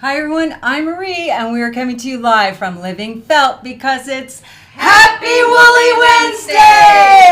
Hi everyone, I'm Marie and we are coming to you live from Living Felt because it's Happy Woolly Wednesday!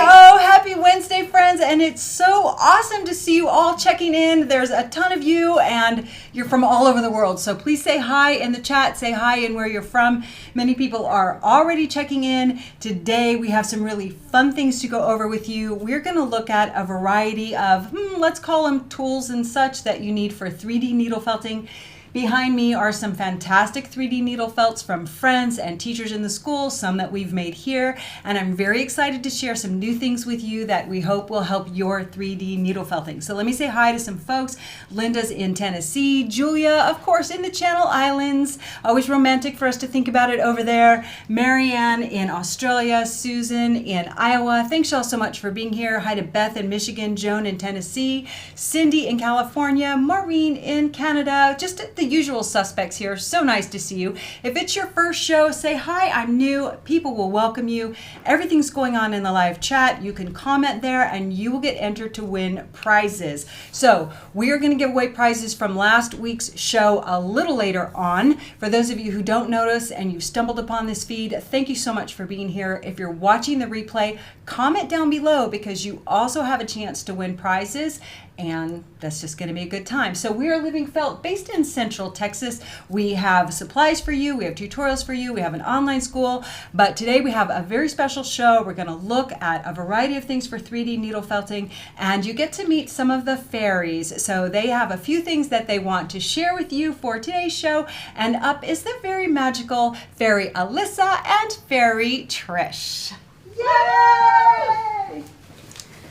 Oh, happy Wednesday, friends, and it's so awesome to see you all checking in. There's a ton of you and you're from all over the world, so please say hi in the chat, say hi and where you're from. Many people are already checking in. Today we have some really fun things to go over with you. We're going to look at a variety of, let's call them tools and such that you need for 3D needle felting. Behind me are some fantastic 3D needle felts from friends and teachers in the school, some that we've made here, and I'm very excited to share some new things with you that we hope will help your 3D needle felting. So let me say hi to some folks. Linda's in Tennessee, Julia, of course, in the Channel Islands, always romantic for us to think about it over there, Marianne in Australia, Susan in Iowa. Thanks y'all so much for being here. Hi to Beth in Michigan, Joan in Tennessee, Cindy in California, Maureen in Canada, just the usual suspects here. So nice to see you. If it's your first show, say hi, I'm new. People will welcome you. Everything's going on in the live chat. You can comment there and you will get entered to win prizes. So we are going to give away prizes from last week's show a little later on. For those of you who don't notice and you stumbled upon this feed, thank you so much for being here. If you're watching the replay, comment down below because you also have a chance to win prizes. And that's just going to be a good time. So we are Living Felt based in Central Texas. We have supplies for you. We have tutorials for you. We have an online school. But today we have a very special show. We're going to look at a variety of things for 3D needle felting. And you get to meet some of the fairies. So they have a few things that they want to share with you for today's show. And up is the very magical Fairy Alyssa and Fairy Trish. Yay!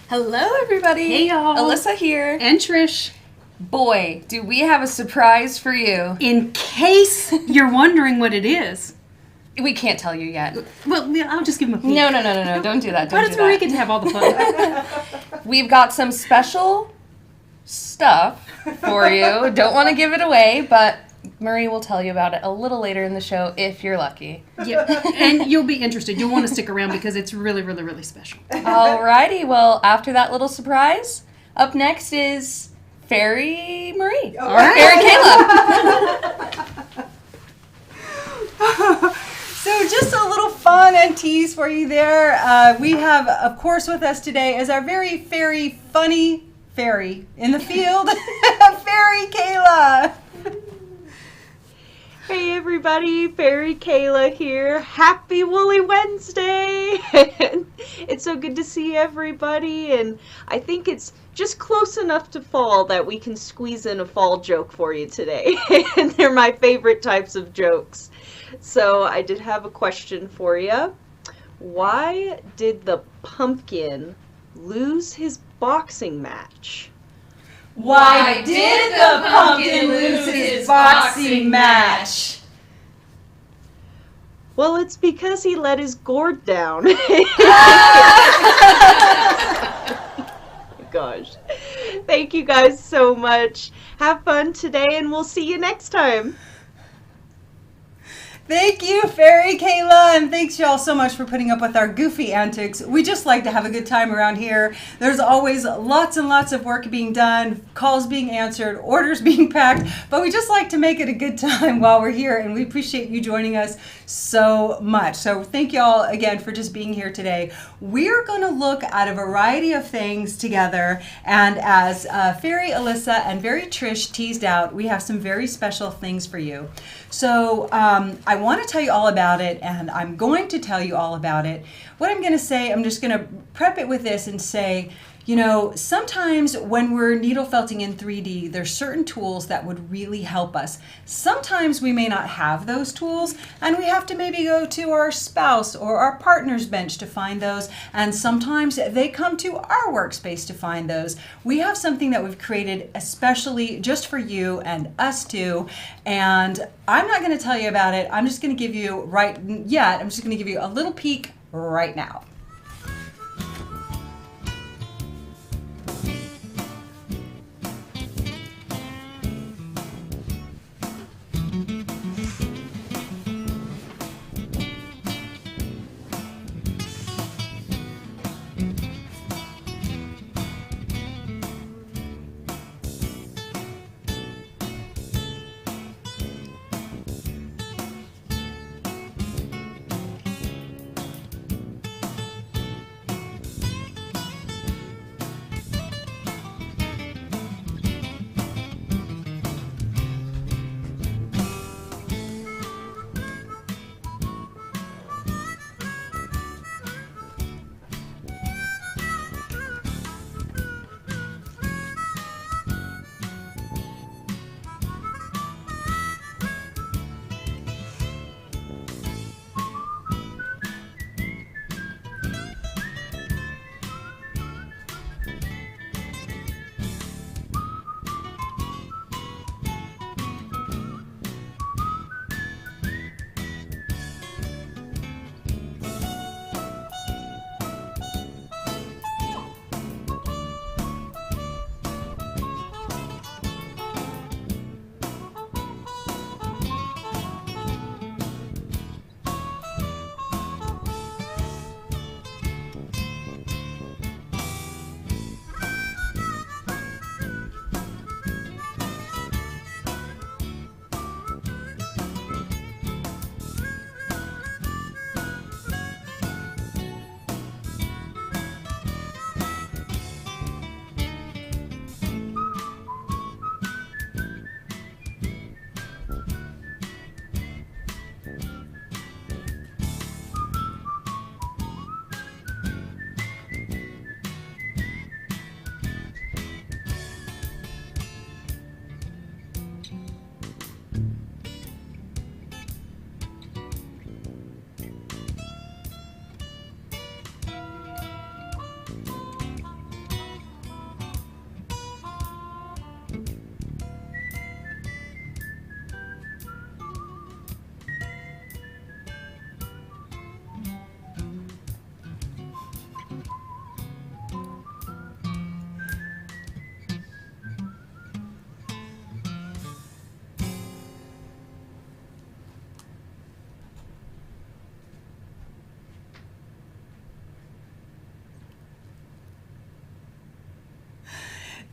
Hello, everybody. Hey, y'all. Alyssa here. And Trish. Boy, do we have a surprise for you. In case you're wondering what it is. We can't tell you yet. Well, I'll just give them a peek. No. Don't do that. Why does Marie get to have all the fun? We've got some special stuff for you. Don't want to give it away, but Marie will tell you about it a little later in the show if you're lucky. Yep. And you'll be interested. You'll want to stick around because it's really, really, really special. Alrighty. Well, after that little surprise, up next is Fairy Marie. All right. Fairy Kayla. So just a little fun and tease for you there. We have, of course, with us today is our very fairy, funny fairy in the field, Fairy Kayla. Hey everybody, Fairy Kayla here. Happy Woolly Wednesday! It's so good to see everybody, and I think it's just close enough to fall that we can squeeze in a fall joke for you today. And they're my favorite types of jokes. So I did have a question for you. Why did the pumpkin lose his boxing match? Why did the pumpkin lose his boxing match? Well, it's because he let his gourd down. Gosh. Thank you guys so much. Have fun today, and we'll see you next time. Thank you, Fairy Kayla, and thanks y'all so much for putting up with our goofy antics. We just like to have a good time around here. There's always lots and lots of work being done, calls being answered, orders being packed, but we just like to make it a good time while we're here, and we appreciate you joining us so much. So thank y'all again for just being here today. We're going to look at a variety of things together, and as Fairy Alyssa and Fairy Trish teased out, we have some very special things for you. So I want to tell you all about it, and I'm going to tell you all about it. What I'm going to say, I'm just going to prep it with this and say, you know, sometimes when we're needle felting in 3D, there's certain tools that would really help us. Sometimes we may not have those tools, and we have to maybe go to our spouse or our partner's bench to find those, and sometimes they come to our workspace to find those. We have something that we've created especially just for you and us too, and I'm not going to tell you about it. I'm just going to give you I'm just going to give you a little peek right now.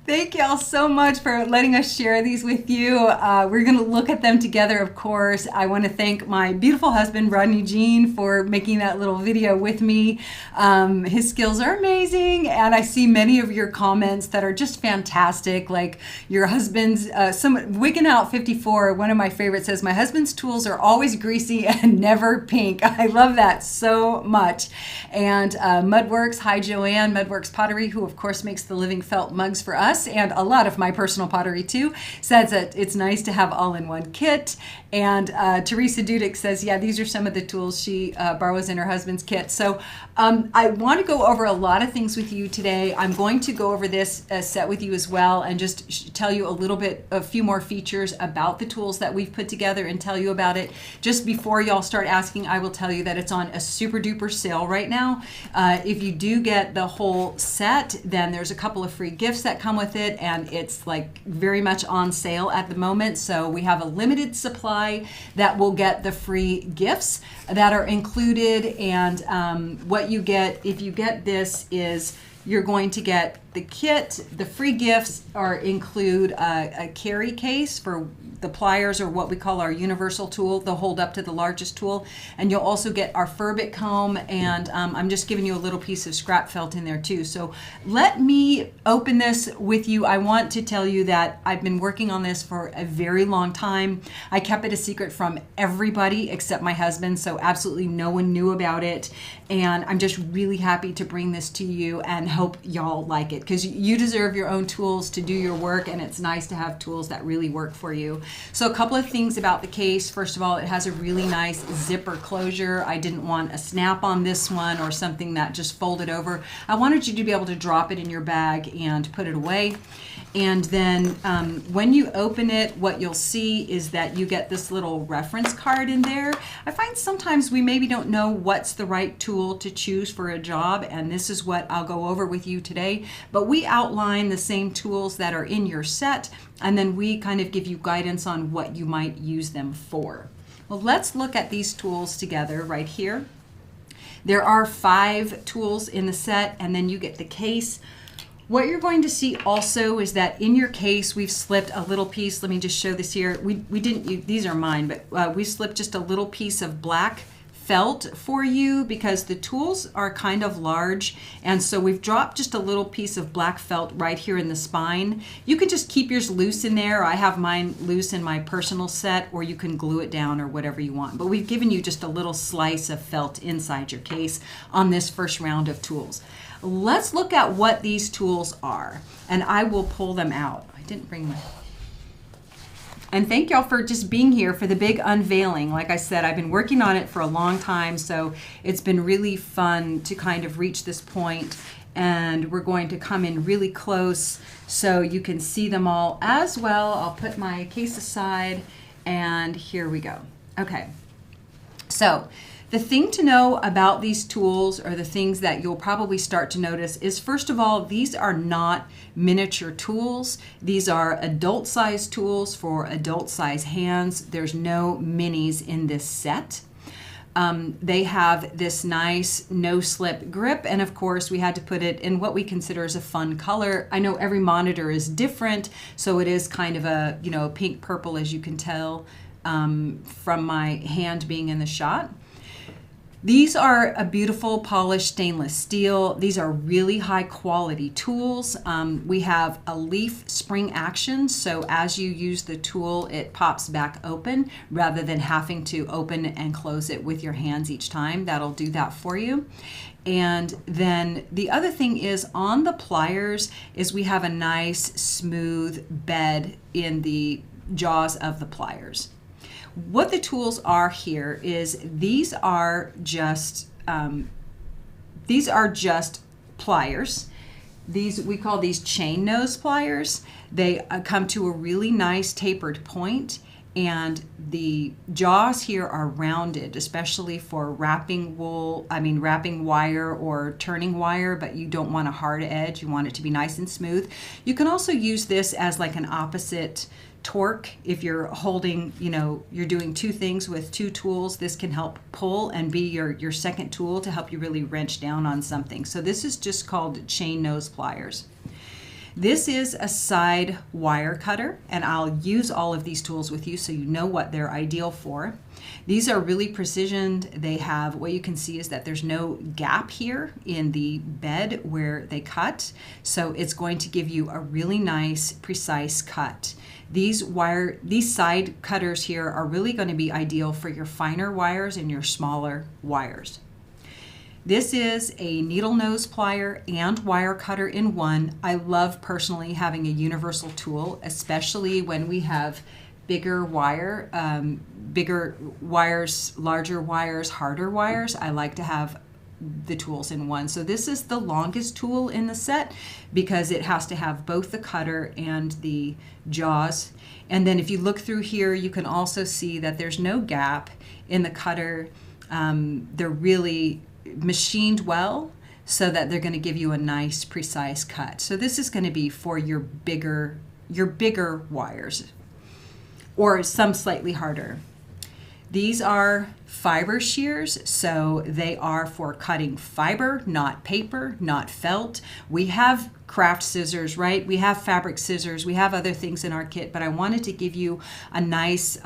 Thank y'all so much for letting us share these with you. We're going to look at them together, of course. I want to thank my beautiful husband, Rodney Jean, for making that little video with me. His skills are amazing, and I see many of your comments that are just fantastic. Like your husband's, Wiggin Out 54, one of my favorites, says, my husband's tools are always greasy and never pink. I love that so much. And Mudworks, hi Joanne, Mudworks Pottery, who of course makes the living felt mugs for us, and a lot of my personal pottery too, says that it's nice to have all-in-one kit. And Teresa Dudek says, yeah, these are some of the tools she borrows in her husband's kit. So I want to go over a lot of things with you today. I'm going to go over this set with you as well and just tell you a few more features about the tools that we've put together and tell you about it. Just before y'all start asking, I will tell you that it's on a super duper sale right now. If you do get the whole set, then there's a couple of free gifts that come with it, and it's like very much on sale at the moment. So we have a limited supply that will get the free gifts that are included. And what you get if you get this is you're going to get the kit. The free gifts include a carry case for the pliers, or what we call our universal tool. They'll hold up to the largest tool. And you'll also get our Furbic comb, and I'm just giving you a little piece of scrap felt in there too. So let me open this with you. I want to tell you that I've been working on this for a very long time. I kept it a secret from everybody except my husband, so absolutely no one knew about it. And I'm just really happy to bring this to you and hope y'all like it, because you deserve your own tools to do your work, and it's nice to have tools that really work for you. So a couple of things about the case. First of all, it has a really nice zipper closure. I didn't want a snap on this one or something that just folded over. I wanted you to be able to drop it in your bag and put it away. And then when you open it, what you'll see is that you get this little reference card in there. I find sometimes we maybe don't know what's the right tool to choose for a job, and this is what I'll go over with you today. But we outline the same tools that are in your set, and then we kind of give you guidance on what you might use them for. Well, let's look at these tools together right here. There are 5 tools in the set, and then you get the case. What you're going to see also is that in your case, we've slipped a little piece. Let me just show this here. We didn't, these are mine, but we slipped just a little piece of black felt for you because the tools are kind of large. And so we've dropped just a little piece of black felt right here in the spine. You can just keep yours loose in there. I have mine loose in my personal set, or you can glue it down or whatever you want. But we've given you just a little slice of felt inside your case on this first round of tools. Let's look at what these tools are, and I will pull them out. I didn't bring my... And thank y'all for just being here for the big unveiling. Like I said, I've been working on it for a long time, so it's been really fun to kind of reach this point. And we're going to come in really close so you can see them all as well. I'll put my case aside, and here we go. Okay, so the thing to know about these tools, or the things that you'll probably start to notice, is first of all, these are not miniature tools. These are adult size tools for adult size hands. There's no minis in this set. They have this nice no-slip grip, and of course we had to put it in what we consider as a fun color. I know every monitor is different, so it is kind of a, you know, pink purple, as you can tell from my hand being in the shot. These are a beautiful polished stainless steel. These are really high quality tools. We have a leaf spring action, so as you use the tool, it pops back open rather than having to open and close it with your hands each time. That'll do that for you. And then the other thing is, on the pliers is we have a nice smooth bed in the jaws of the pliers. What the tools are here is these are just pliers. We call these chain nose pliers. They come to a really nice tapered point, and the jaws here are rounded, especially for wrapping wire or turning wire, but you don't want a hard edge. You want it to be nice and smooth. You can also use this as like an opposite torque. If you're holding, you're doing 2 things with 2 tools, this can help pull and be your second tool to help you really wrench down on something. So this is just called chain nose pliers. This is a side wire cutter, and I'll use all of these tools with you so you know what they're ideal for. These are really precisioned. They have, what you can see is that there's no gap here in the bed where they cut, so it's going to give you a really nice, precise cut. These side cutters here are really going to be ideal for your finer wires and your smaller wires. This is a needle nose plier and wire cutter in one. I love personally having a universal tool, especially when we have bigger wires, larger wires, harder wires. I like to have the tools in one. So this is the longest tool in the set because it has to have both the cutter and the jaws. And then if you look through here, you can also see that there's no gap in the cutter. They're really machined well so that they're going to give you a nice precise cut. So this is going to be for your bigger wires, or some slightly harder. These are fiber shears, so they are for cutting fiber, not paper, not felt. We have craft scissors, right? We have fabric scissors. We have other things in our kit, but I wanted to give you a nice,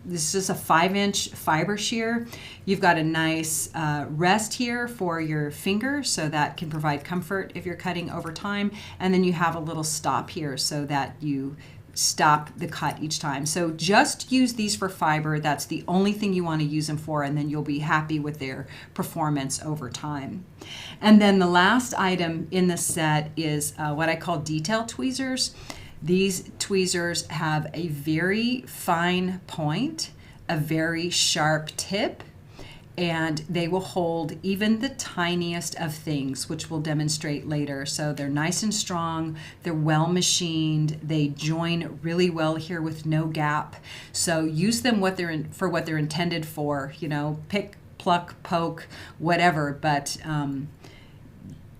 this is a 5-inch fiber shear. You've got a nice rest here for your finger, so that can provide comfort if you're cutting over time. And then you have a little stop here so that you stop the cut each time. So just use these for fiber. That's the only thing you want to use them for, and then you'll be happy with their performance over time. And then the last item in the set is what I call detail tweezers. These tweezers have a very fine point, a very sharp tip, and they will hold even the tiniest of things, which we'll demonstrate later. So they're nice and strong, they're well machined, they join really well here with no gap. So use them for what they're intended for, you know, pick, pluck, poke, whatever, but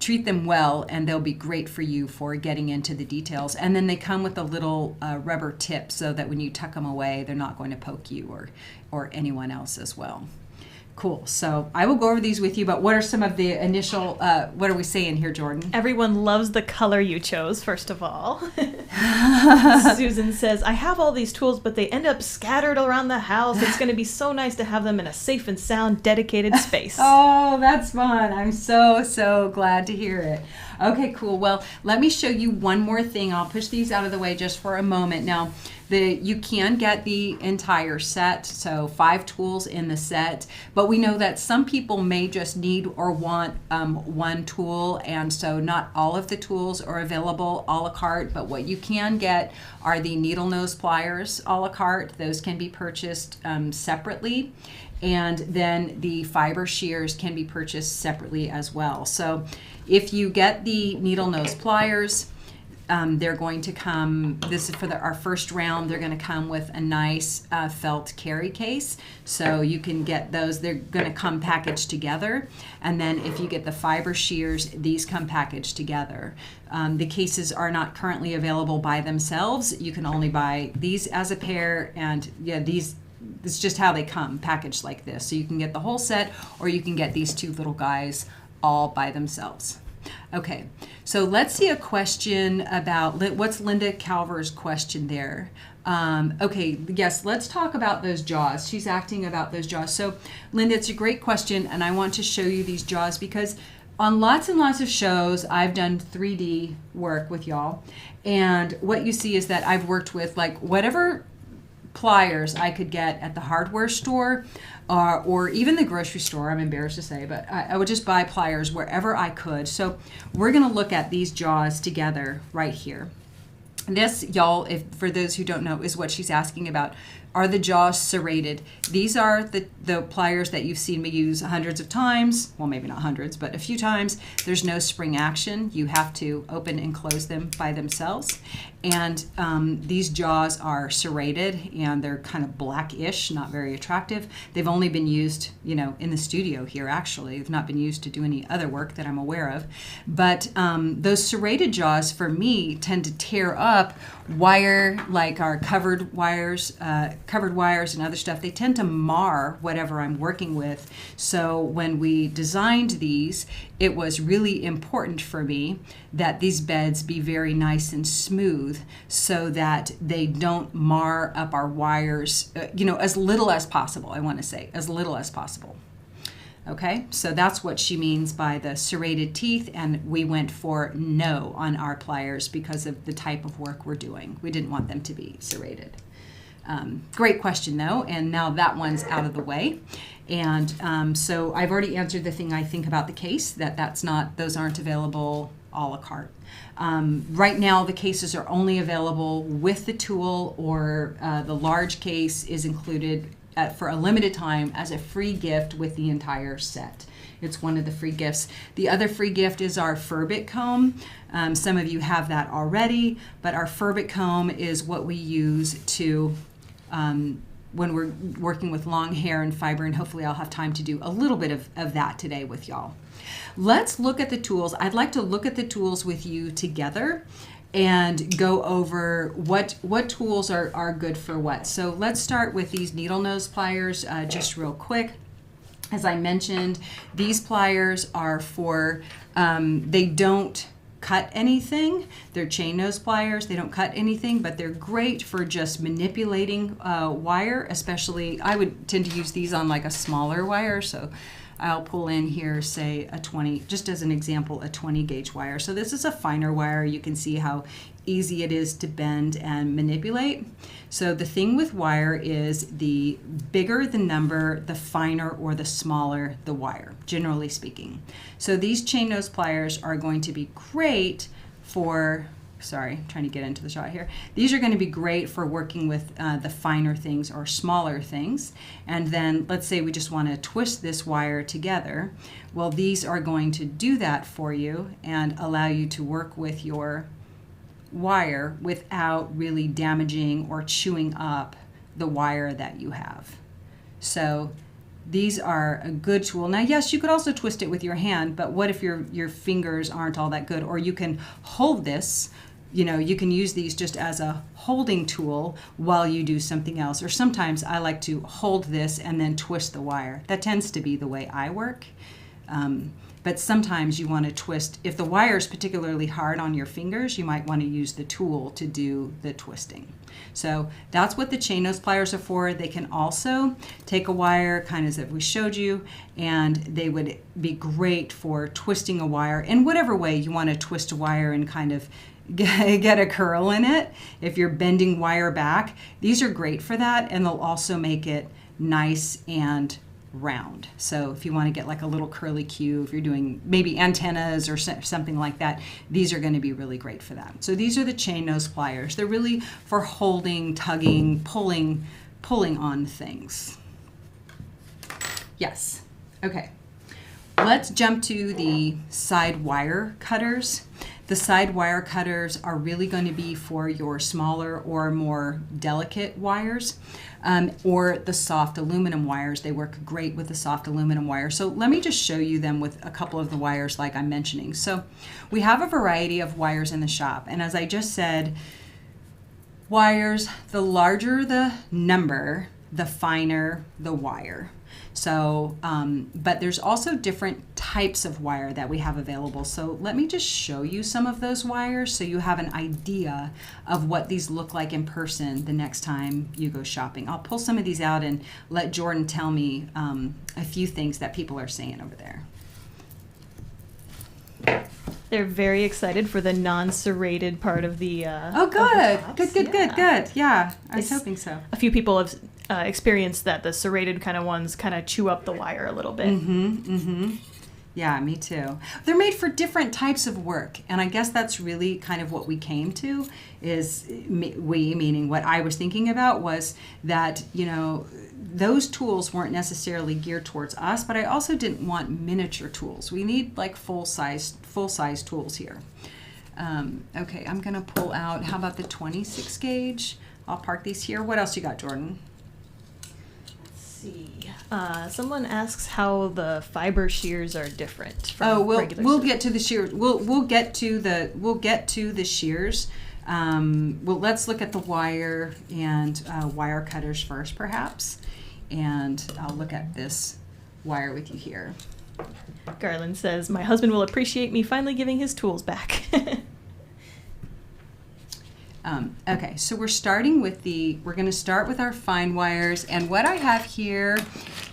treat them well and they'll be great for you for getting into the details. And then they come with a little rubber tip so that when you tuck them away, they're not going to poke you or anyone else as well. Cool. So I will go over these with you, but what are some of the initial, what are we saying here, Jordan? Everyone loves the color you chose, first of all. Susan says, I have all these tools, but they end up scattered around the house. It's going to be so nice to have them in a safe and sound, dedicated space. Oh, that's fun. I'm so glad to hear it. Okay, cool. Well, let me show you one more thing. I'll push these out of the way just for a moment. Now, you can get the entire set, so 5 tools in the set, but we know that some people may just need or want one tool, and so not all of the tools are available a la carte, but what you can get are the needle nose pliers a la carte. Those can be purchased separately, and then the fiber shears can be purchased separately as well. So if you get the needle nose pliers, they're going to come, this is for our first round, they're going to come with a nice felt carry case. So you can get those, they're going to come packaged together. And then if you get the fiber shears, these come packaged together. The cases are not currently available by themselves. You can only buy these as a pair, and yeah, these, it's just how they come packaged like this. So you can get the whole set, or you can get these 2 little guys all by themselves. Okay, so let's see a question about, what's Linda Calver's question there? Okay, yes, let's talk about those jaws. She's asking about those jaws. So Linda, it's a great question, and I want to show you these jaws because on lots and lots of shows, I've done 3D work with y'all, and what you see is that I've worked with like whatever pliers I could get at the hardware store or even the grocery store, I'm embarrassed to say, but I would just buy pliers wherever I could. So we're going to look at these jaws together right here. This, y'all, for those who don't know, is what she's asking about. Are the jaws serrated? These are the pliers that you've seen me use hundreds of times. Well, maybe not hundreds, but a few times. There's no spring action. You have to open and close them by themselves. And these jaws are serrated, and they're kind of blackish, not very attractive. They've only been used, you know, in the studio here, actually. They've not been used to do any other work that I'm aware of. But those serrated jaws, for me, tend to tear up wire, like our covered wires, covered wires and other stuff, they tend to mar whatever I'm working with. So when we designed these, it was really important for me that these beds be very nice and smooth so that they don't mar up our wires, as little as possible. I want to say as little as possible. Okay, so that's what she means by the serrated teeth, and we went for no on our pliers because of the type of work we're doing. We didn't want them to be serrated. Great question though, and now that one's out of the way. And so I've already answered the thing I think about the case, those aren't available a la carte. Right now the cases are only available with the tool, or the large case is included for a limited time as a free gift with the entire set. It's one of the free gifts. The other free gift is our Furbic comb. Some of you have that already, but our Furbic comb is what we use to when we're working with long hair and fiber, and hopefully I'll have time to do a little bit of that today with y'all. Let's look at the tools. I'd like to look at the tools with you together and go over what tools are good for what. So let's start with these needle nose pliers just real quick. As I mentioned, these pliers are for, they don't cut anything. They're chain nose pliers. They don't cut anything, but they're great for just manipulating wire, especially I would tend to use these on like a smaller wire. So I'll pull in here, say a 20, just as an example, a 20 gauge wire. So this is a finer wire. You can see how easy it is to bend and manipulate. So the thing with wire is the bigger the number, the finer or the smaller the wire, generally speaking. So these chain nose pliers are going to be great for, sorry, I'm trying to get into the shot here. These are going to be great for working with the finer things or smaller things. And then let's say we just want to twist this wire together. Well, these are going to do that for you and allow you to work with your wire without really damaging or chewing up the wire that you have. So these are a good tool. Now, yes, you could also twist it with your hand, but what if your fingers aren't all that good? Or you can hold this, you can use these just as a holding tool while you do something else. Or sometimes I like to hold this and then twist the wire. That tends to be the way I work. But sometimes you want to twist. If the wire is particularly hard on your fingers, you might want to use the tool to do the twisting. So that's what the chain nose pliers are for. They can also take a wire, kind of as we showed you, and they would be great for twisting a wire in whatever way you want to twist a wire and kind of get a curl in it. If you're bending wire back, these are great for that, and they'll also make it nice and round. So if you want to get like a little curly Q, if you're doing maybe antennas or something like that, these are going to be really great for that. So these are the chain nose pliers. They're really for holding, tugging, pulling on things. Yes. Okay. Let's jump to the side wire cutters. The side wire cutters are really going to be for your smaller or more delicate wires, or the soft aluminum wires. They work great with the soft aluminum wire. So let me just show you them with a couple of the wires like I'm mentioning. So we have a variety of wires in the shop, and as I just said, wires, the larger the number, the finer the wire. So, but there's also different types of wire that we have available. So let me just show you some of those wires so you have an idea of what these look like in person the next time you go shopping. I'll pull some of these out and let Jordan tell me a few things that people are saying over there. They're very excited for the non-serrated part of the oh, good. Good. Yeah, I was hoping so. A few people have experienced that the serrated kind of ones kind of chew up the wire a little bit. Yeah, me too. They're made for different types of work, and I guess that's really kind of what we came to, is meaning what I was thinking about was that, those tools weren't necessarily geared towards us, but I also didn't want miniature tools. We need like full-size tools here. Okay, I'm gonna pull out, how about the 26 gauge? I'll park these here. What else you got, Jordan? Let's see. Someone asks how the fiber shears are different from regular we'll scissors. get to the shears. We'll get to the shears Well, let's look at the wire and wire cutters first, perhaps. And I'll look at this wire with you here. Garland says, my husband will appreciate me finally giving his tools back. Okay, so we're going to start with our fine wires. And what I have here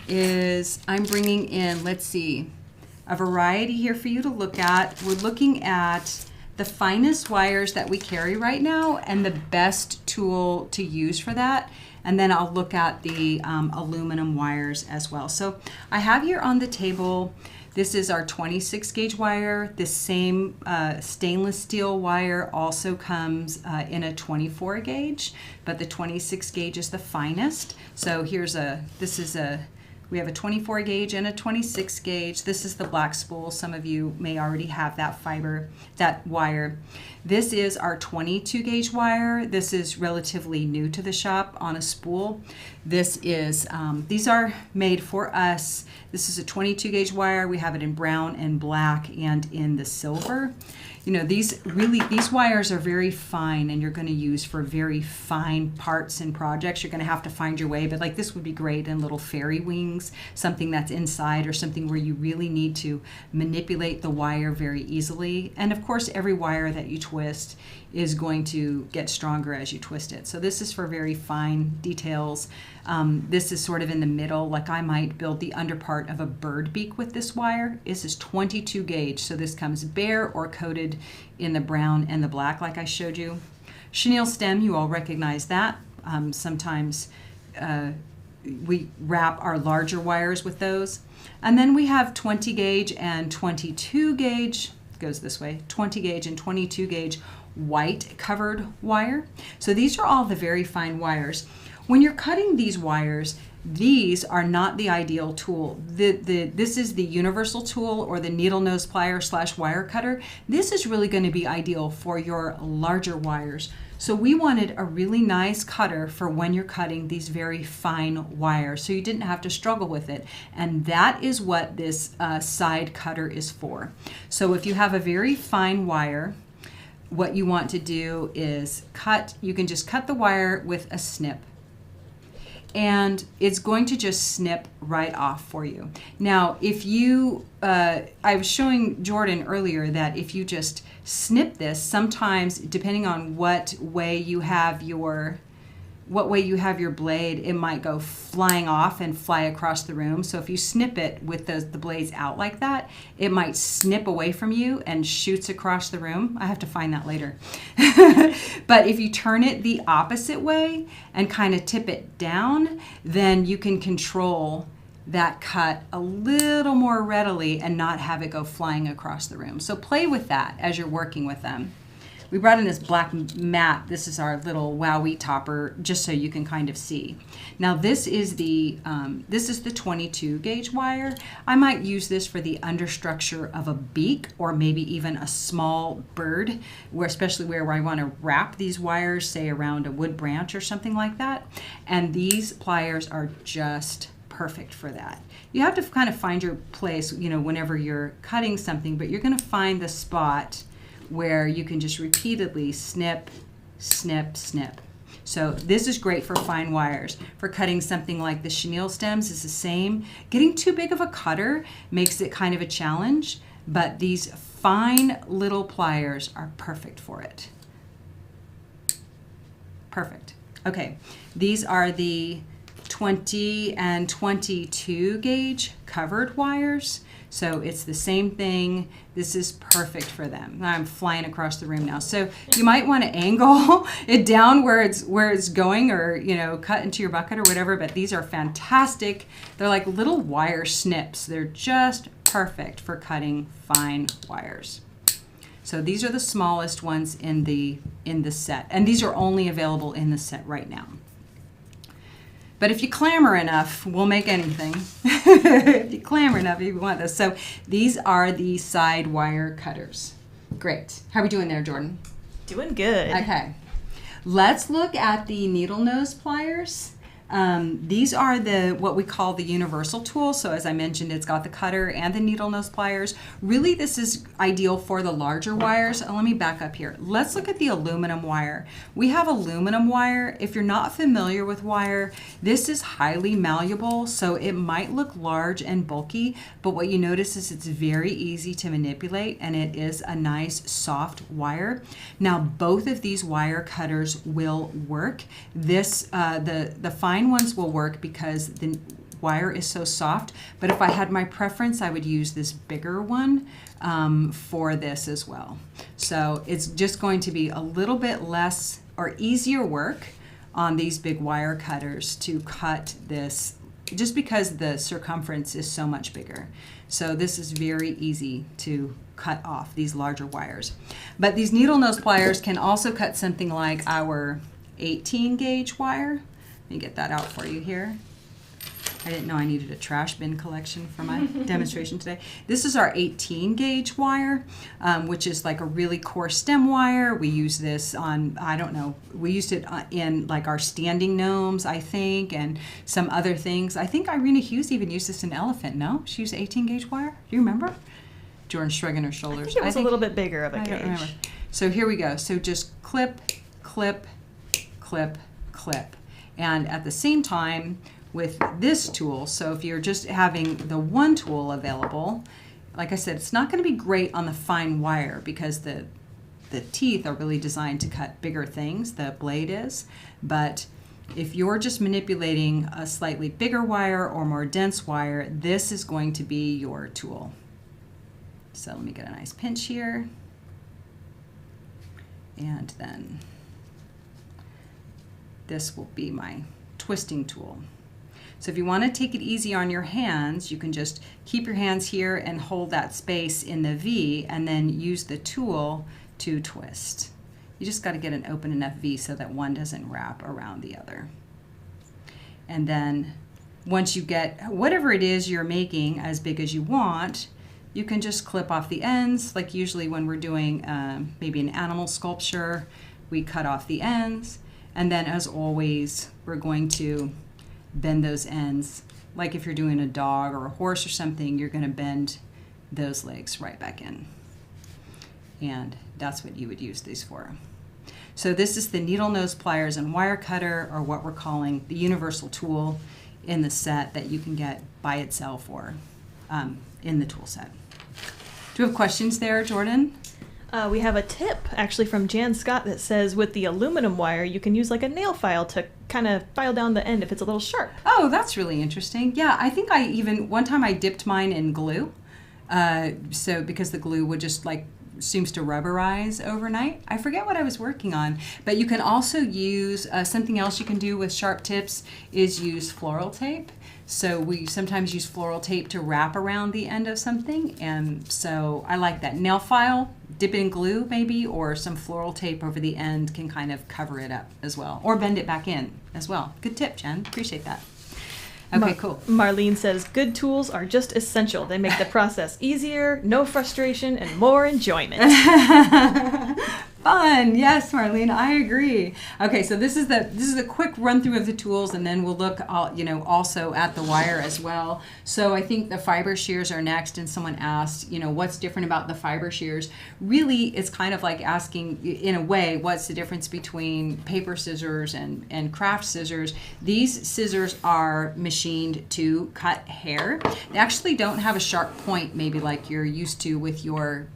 is I'm bringing in, let's see, a variety here for you to look at. We're looking at the finest wires that we carry right now and the best tool to use for that. And then I'll look at the aluminum wires as well. So I have here on the table, this is our 26 gauge wire. This same stainless steel wire also comes in a 24 gauge, but the 26 gauge is the finest. So we have a 24 gauge and a 26 gauge. This is the black spool. Some of you may already have that wire. This is our 22 gauge wire. This is relatively new to the shop on a spool. This is, these are made for us. This is a 22 gauge wire. We have it in brown and black and in the silver. You know, these wires are very fine, and you're going to use for very fine parts and projects. You're going to have to find your way, but like this would be great in little fairy wings, something that's inside or something where you really need to manipulate the wire very easily. And of course, every wire that you twist is going to get stronger as you twist it. So this is for very fine details. This is sort of in the middle, like I might build the underpart of a bird beak with this wire. This is 22 gauge, so this comes bare or coated in the brown and the black like I showed you. Chenille stem, you all recognize that. Sometimes we wrap our larger wires with those. And then we have 20 gauge and 22 gauge, goes this way, 20 gauge and 22 gauge white covered wire. So these are all the very fine wires. When you're cutting these wires, these are not the ideal tool. This is the universal tool or the needle nose plier / wire cutter. This is really going to be ideal for your larger wires. So we wanted a really nice cutter for when you're cutting these very fine wires, so you didn't have to struggle with it. And that is what this side cutter is for. So if you have a very fine wire, what you want to do is you can just cut the wire with a snip. And it's going to just snip right off for you. Now, if you, I was showing Jordan earlier that if you just snip this, sometimes depending on what way you have your blade, it might go flying off and fly across the room. So if you snip it with the blades out like that, it might snip away from you and shoots across the room. I have to find that later. But if you turn it the opposite way and kind of tip it down, then you can control that cut a little more readily and not have it go flying across the room. So play with that as you're working with them. We brought in this black mat. This is our little Wowee topper, just so you can kind of see. Now this is the 22 gauge wire. I might use this for the understructure of a beak or maybe even a small bird, especially where I want to wrap these wires, say around a wood branch or something like that. And these pliers are just perfect for that. You have to kind of find your place, you know, whenever you're cutting something, but you're going to find the spot where you can just repeatedly snip, snip, snip. So this is great for fine wires. For cutting something like the chenille stems is the same. Getting too big of a cutter makes it kind of a challenge, but these fine little pliers are perfect for it. Perfect. Okay, these are the 20 and 22 gauge covered wires. So it's the same thing. This is perfect for them. I'm flying across the room now. So you might want to angle it down where it's going, or, you know, cut into your bucket or whatever, but these are fantastic. They're like little wire snips. They're just perfect for cutting fine wires. So these are the smallest ones in the set, and these are only available in the set right now. But if you clamor enough, we'll make anything. If you clamor enough, if you want this. So these are the side wire cutters. Great. How are we doing there, Jordan? Doing good. Okay. Let's look at the needle nose pliers. These are what we call the universal tool. So as I mentioned, it's got the cutter and the needle nose pliers. Really, this is ideal for the larger wires. Let me back up here. Let's look at the aluminum wire. We have aluminum wire. If you're not familiar with wire, this is highly malleable, so it might look large and bulky, but what you notice is it's very easy to manipulate, and it is a nice soft wire. Now, both of these wire cutters will work. The fine ones will work because the wire is so soft, but if I had my preference, I would use this bigger one for this as well. So it's just going to be a little bit less or easier work on these big wire cutters to cut this, just because the circumference is so much bigger. So this is very easy to cut off these larger wires. But these needle nose pliers can also cut something like our 18 gauge wire. Let me get that out for you here. I didn't know I needed a trash bin collection for my demonstration today. This is our 18 gauge wire, which is like a really coarse stem wire. We use this on, I don't know, we used it in like our standing gnomes, I think, and some other things. I think Irina Hughes even used this in elephant, no? She used 18 gauge wire? Do you remember? Jordan's shrugging her shoulders. I think it was a little bit bigger of a I don't remember. gauge. So here we go. So just clip, clip, clip, clip. And at the same time, with this tool, so if you're just having the one tool available, like I said, it's not going to be great on the fine wire because the teeth are really designed to cut bigger things, the blade is. But if you're just manipulating a slightly bigger wire or more dense wire, this is going to be your tool. So let me get a nice pinch here. And then this will be my twisting tool. So if you want to take it easy on your hands, you can just keep your hands here and hold that space in the V and then use the tool to twist. You just got to get an open enough V so that one doesn't wrap around the other. And then once you get whatever it is you're making as big as you want, you can just clip off the ends. Like usually when we're doing maybe an animal sculpture, we cut off the ends. And then as always, we're going to bend those ends. Like if you're doing a dog or a horse or something, you're going to bend those legs right back in. And that's what you would use these for. So this is the needle nose pliers and wire cutter, or what we're calling the universal tool in the set that you can get by itself or in the tool set. Do you have questions there, Jordan? We have a tip actually from Jan Scott that says with the aluminum wire, you can use like a nail file to kind of file down the end if it's a little sharp. Oh, that's really interesting. Yeah, I think one time I dipped mine in glue. So because the glue would just seems to rubberize overnight. I forget what I was working on, but you can also use something else you can do with sharp tips is use floral tape. So we sometimes use floral tape to wrap around the end of something, and so I like that. Nail file, dip it in glue maybe, or some floral tape over the end can kind of cover it up as well, or bend it back in as well. Good tip, Jen. Appreciate that. Okay, cool. Marlene says, good tools are just essential. They make the process easier, no frustration, and more enjoyment. Fun. Yes, Marlene, I agree. Okay, so this is the quick run through of the tools, and then we'll look also at the wire as well. So I think the fiber shears are next, and someone asked, what's different about the fiber shears? Really, it's kind of like asking, in a way, what's the difference between paper scissors and craft scissors? These scissors are machined to cut hair. They actually don't have a sharp point, maybe like you're used to with your,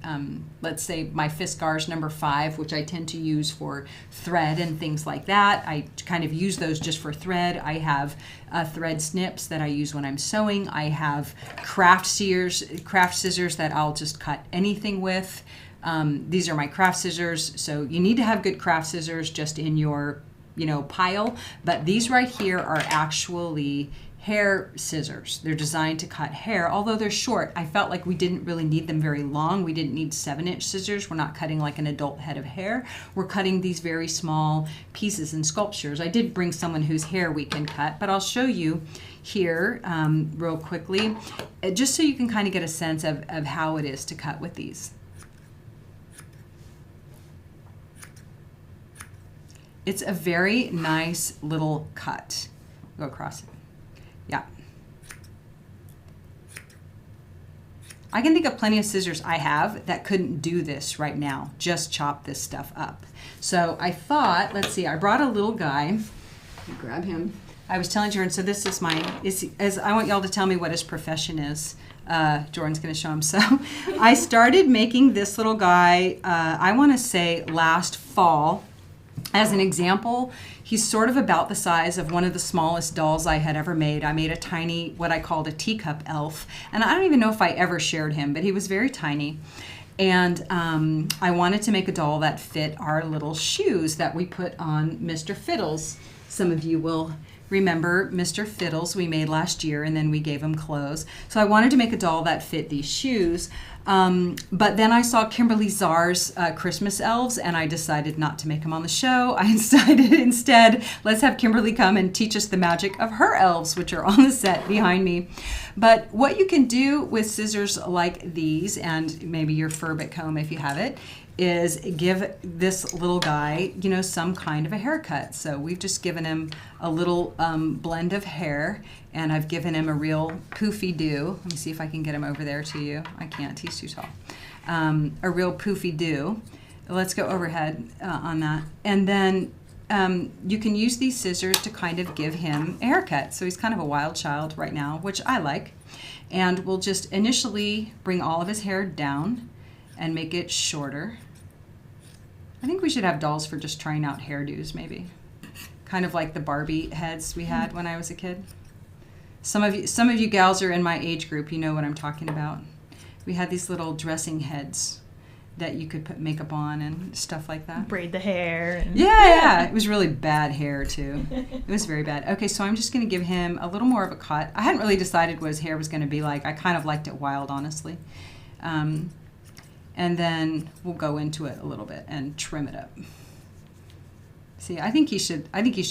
let's say my Fiskars number 5, which I tend to use for thread and things like that. I kind of use those just for thread. I have thread snips that I use when I'm sewing. I have craft scissors that I'll just cut anything with. These are my craft scissors. So you need to have good craft scissors just in your pile. But these right here are actually hair scissors. They're designed to cut hair, although they're short. I felt like we didn't really need them very long. We didn't need 7-inch scissors. We're not cutting like an adult head of hair. We're cutting these very small pieces and sculptures. I did bring someone whose hair we can cut, but I'll show you here real quickly, just so you can kind of get a sense of how it is to cut with these. It's a very nice little cut. Go across it. Yeah. I can think of plenty of scissors I have that couldn't do this right now, just chop this stuff up. So I thought, let's see, I brought a little guy. Grab him. I was telling Jordan, so this is I want y'all to tell me what his profession is. Jordan's going to show him. So I started making this little guy, I want to say last fall. As an example, he's sort of about the size of one of the smallest dolls I had ever made. I made a tiny, what I called a teacup elf. And I don't even know if I ever shared him, but he was very tiny. And I wanted to make a doll that fit our little shoes that we put on Mr. Fiddles. Some of you will remember Mr. Fiddles we made last year, and then we gave him clothes. So I wanted to make a doll that fit these shoes. But then I saw Kimberly Czar's Christmas elves, and I decided not to make them on the show. I decided instead, let's have Kimberly come and teach us the magic of her elves, which are on the set behind me. But what you can do with scissors like these, and maybe your Furbic comb if you have it, is give this little guy, some kind of a haircut. So we've just given him a little blend of hair, and I've given him a real poofy do. Let me see if I can get him over there to you. I can't, he's too tall. A real poofy do. Let's go overhead on that. And then you can use these scissors to kind of give him a haircut. So he's kind of a wild child right now, which I like. And we'll just initially bring all of his hair down and make it shorter. I think we should have dolls for just trying out hairdos, maybe. Kind of like the Barbie heads we had when I was a kid. Some of you gals are in my age group, you know what I'm talking about. We had these little dressing heads that you could put makeup on and stuff like that. Braid the hair. And Yeah. It was really bad hair, too. It was very bad. Okay, so I'm just going to give him a little more of a cut. I hadn't really decided what his hair was going to be like. I kind of liked it wild, honestly. And then we'll go into it a little bit and trim it up. See, I think he should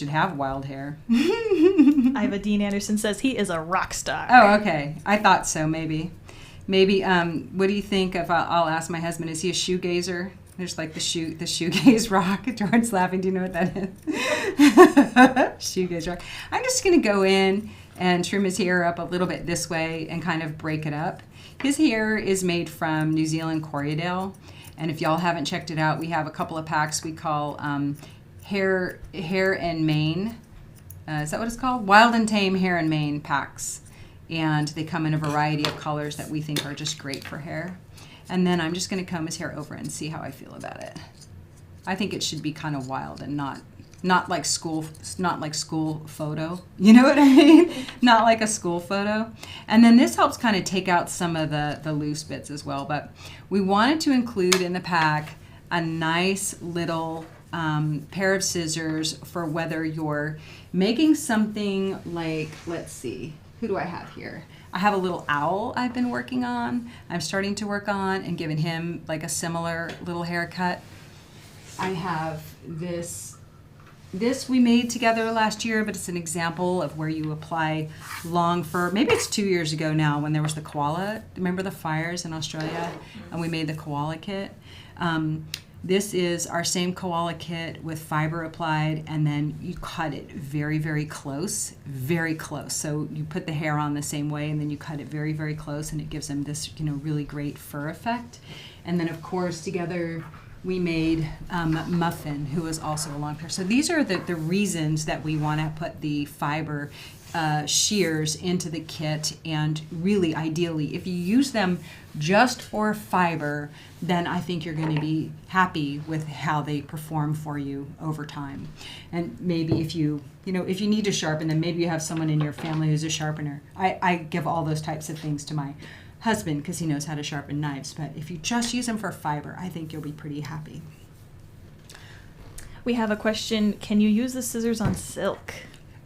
have wild hair. Iva Dean Anderson says he is a rock star. Oh, okay. I thought so, maybe. Maybe, what do you think of, I'll ask my husband, is he a shoegazer? There's like the shoegaze rock. Jordan's laughing. Do you know what that is? Shoegaze rock. I'm just going to go in and trim his hair up a little bit this way and kind of break it up. His hair is made from New Zealand Corriedale, and if y'all haven't checked it out, we have a couple of packs we call hair and mane. Is that what it's called? Wild and Tame Hair and Mane packs, and they come in a variety of colors that we think are just great for hair. And then I'm just going to comb his hair over and see how I feel about it. I think it should be kind of wild and not like school photo. You know what I mean? Not like a school photo. And then this helps kind of take out some of the loose bits as well. But we wanted to include in the pack a nice little pair of scissors for whether you're making something like, let's see, who do I have here? I have a little owl I've been working on. I'm starting to work on and giving him like a similar little haircut. I have this we made together last year, but it's an example of where you apply long fur. Maybe it's 2 years ago now when there was the koala. Remember the fires in Australia? And we made the koala kit. This is our same koala kit with fiber applied, and then you cut it very, very close, very close. So you put the hair on the same way, and then you cut it very, very close, and it gives them this, really great fur effect. And then, of course, together we made Muffin, who is also a long pair. So these are the reasons that we want to put the fiber shears into the kit, and really ideally if you use them just for fiber, then I think you're going to be happy with how they perform for you over time. And maybe if you need to sharpen them, maybe you have someone in your family who's a sharpener. I give all those types of things to my husband because he knows how to sharpen knives, but if you just use them for fiber, I think you'll be pretty happy. We have a question. Can you use the scissors on silk?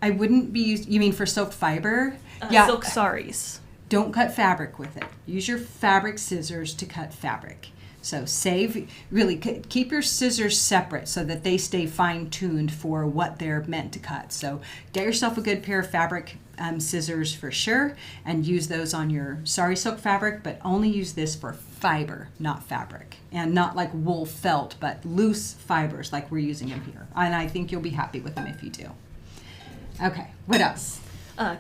I wouldn't be you mean for silk fiber? Silk saris. Don't cut fabric with it. Use your fabric scissors to cut fabric. So keep your scissors separate so that they stay fine-tuned for what they're meant to cut. So get yourself a good pair of fabric scissors for sure, and use those on your sari silk fabric, but only use this for fiber, not fabric. And not like wool felt, but loose fibers like we're using them here. And I think you'll be happy with them if you do. Okay, what else?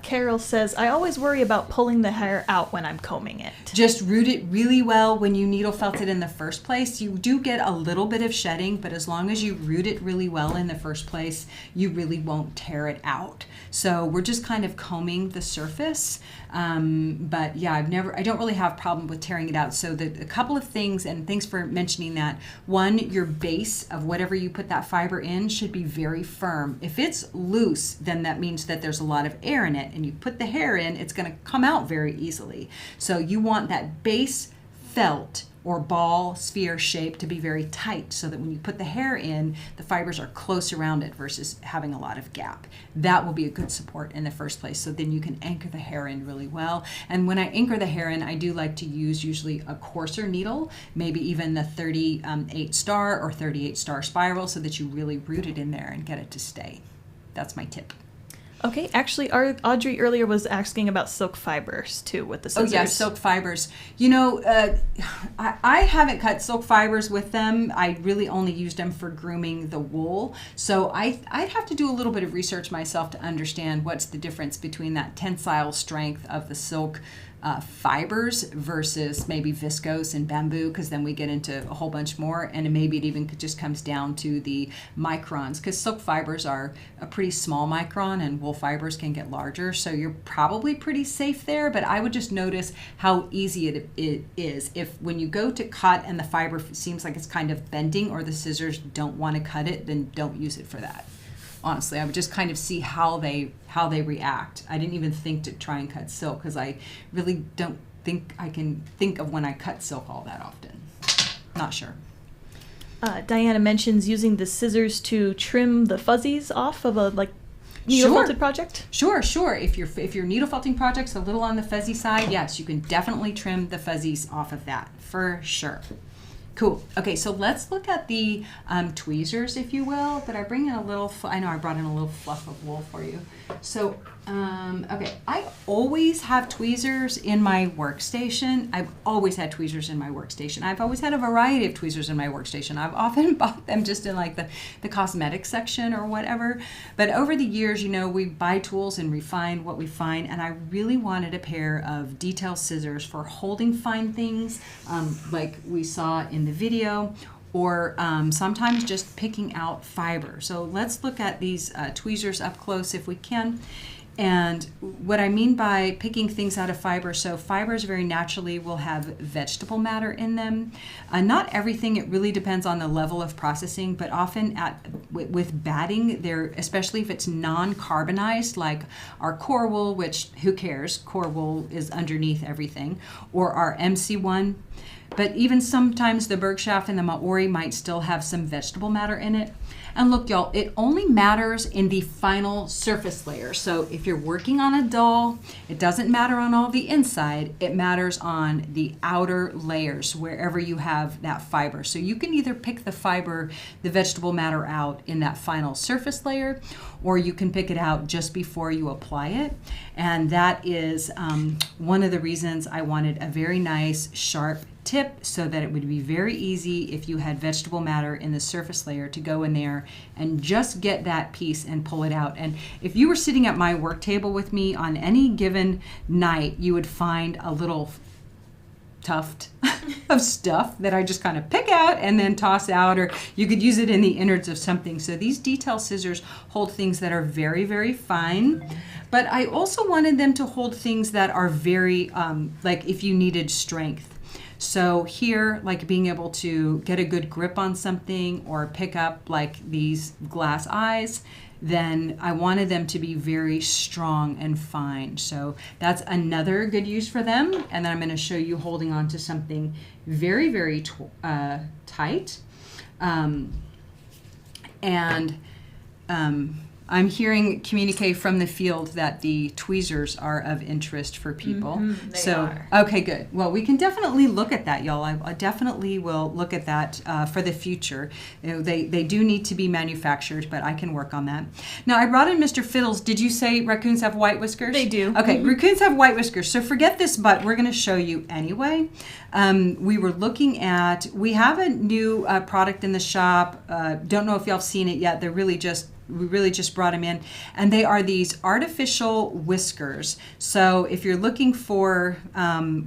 Carol says, I always worry about pulling the hair out when I'm combing it. Just root it really well when you needle felt it in the first place. You do get a little bit of shedding, but as long as you root it really well in the first place, you really won't tear it out. So we're just kind of combing the surface. But yeah, I don't really have a problem with tearing it out. So a couple of things, and thanks for mentioning that. One, your base of whatever you put that fiber in should be very firm. If it's loose, then that means that there's a lot of air in it, and you put the hair in, it's going to come out very easily. So you want that base felt or ball sphere shape to be very tight so that when you put the hair in, the fibers are close around it versus having a lot of gap. That will be a good support in the first place. So then you can anchor the hair in really well. And when I anchor the hair in, I do like to use usually a coarser needle, maybe even the 38 star or 38 star spiral, so that you really root it in there and get it to stay. That's my tip. Okay, actually, Audrey earlier was asking about silk fibers too with the scissors. Oh yeah, silk fibers. You know, I haven't cut silk fibers with them. I really only used them for grooming the wool. So I'd have to do a little bit of research myself to understand what's the difference between that tensile strength of the silk fibers versus maybe viscose and bamboo, because then we get into a whole bunch more, and maybe it even just comes down to the microns, because silk fibers are a pretty small micron and wool fibers can get larger, so you're probably pretty safe there. But I would just notice how easy it is. If when you go to cut and the fiber seems like it's kind of bending, or the scissors don't want to cut it, then don't use it for that. Honestly, I would just kind of see how they react. I didn't even think to try and cut silk, because I really don't think I can think of when I cut silk all that often. Not sure. Diana mentions using the scissors to trim the fuzzies off of a needle felted project. Sure. If your needle felting project's a little on the fuzzy side, yes, you can definitely trim the fuzzies off of that for sure. Cool. Okay, so let's look at the tweezers, if you will. But I bring in a little, I know I brought in a little fluff of wool for you. So, okay, I always have tweezers in my workstation. I've always had tweezers in my workstation. I've always had a variety of tweezers in my workstation. I've often bought them just in like the cosmetics section or whatever. But over the years, you know, we buy tools and refine what we find. And I really wanted a pair of detail scissors for holding fine things, like we saw in the video, or sometimes just picking out fiber. So let's look at these tweezers up close if we can. And what I mean by picking things out of fiber, so fibers very naturally will have vegetable matter in them. Not everything, it really depends on the level of processing, but often with batting, especially if it's non-carbonized, like our core wool, which who cares, core wool is underneath everything, or our MC1. But even sometimes the Bergschaft and the Maori might still have some vegetable matter in it. And look, y'all, it only matters in the final surface layer. So if you're working on a doll, it doesn't matter on all the inside. It matters on the outer layers, wherever you have that fiber. So you can either pick the fiber, the vegetable matter out in that final surface layer, or you can pick it out just before you apply it. And that is one of the reasons I wanted a very nice, sharp tip, so that it would be very easy if you had vegetable matter in the surface layer to go in there and just get that piece and pull it out. And if you were sitting at my work table with me on any given night, you would find a little tuft of stuff that I just kind of pick out and then toss out, or you could use it in the innards of something. So these detail scissors hold things that are very, very fine, but I also wanted them to hold things that are very, like if you needed strength. So here, like being able to get a good grip on something or pick up like these glass eyes, then I wanted them to be very strong and fine. So that's another good use for them. And then I'm going to show you holding on to something very, very tight. I'm hearing communique from the field that the tweezers are of interest for people. They are. Okay, good. Well, we can definitely look at that, y'all. I definitely will look at that for the future. You know, they do need to be manufactured, but I can work on that. Now, I brought in Mr. Fiddles. Did you say raccoons have white whiskers? They do. Okay, raccoons have white whiskers. So forget this, but we're going to show you anyway. We have a new product in the shop. Don't know if y'all have seen it yet. They're really just we really just brought them in, and they are these artificial whiskers. So if you're looking for,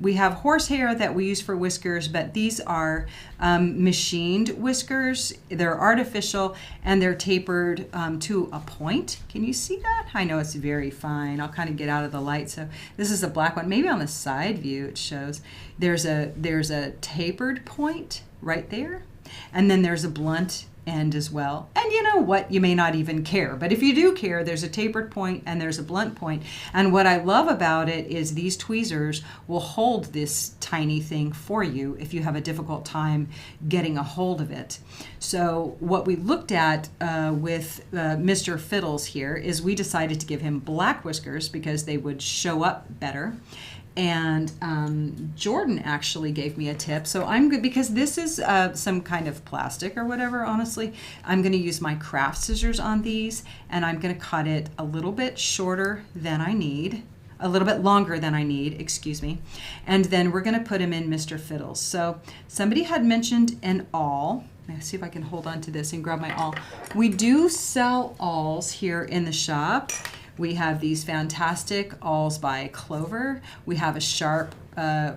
we have horsehair that we use for whiskers, but these are machined whiskers. They're artificial and they're tapered to a point. Can you see that? I know it's very fine. I'll kind of get out of the light. So this is a black one. Maybe on the side view it shows there's a tapered point right there, and then there's a blunt end as well. And you know what? You may not even care, but if you do care, there's a tapered point and there's a blunt point. And what I love about it is these tweezers will hold this tiny thing for you if you have a difficult time getting a hold of it. So what we looked at with Mr. Fiddles here is we decided to give him black whiskers because they would show up better. And Jordan actually gave me a tip. So I'm good because this is some kind of plastic or whatever, honestly. I'm going to use my craft scissors on these, and I'm going to cut it a little bit shorter than I need, a little bit longer than I need, excuse me. And then we're going to put him in Mr. Fiddles. So somebody had mentioned an awl. Let's see if I can hold on to this and grab my awl. We do sell awls here in the shop. We have these fantastic awls by Clover. We have a sharp,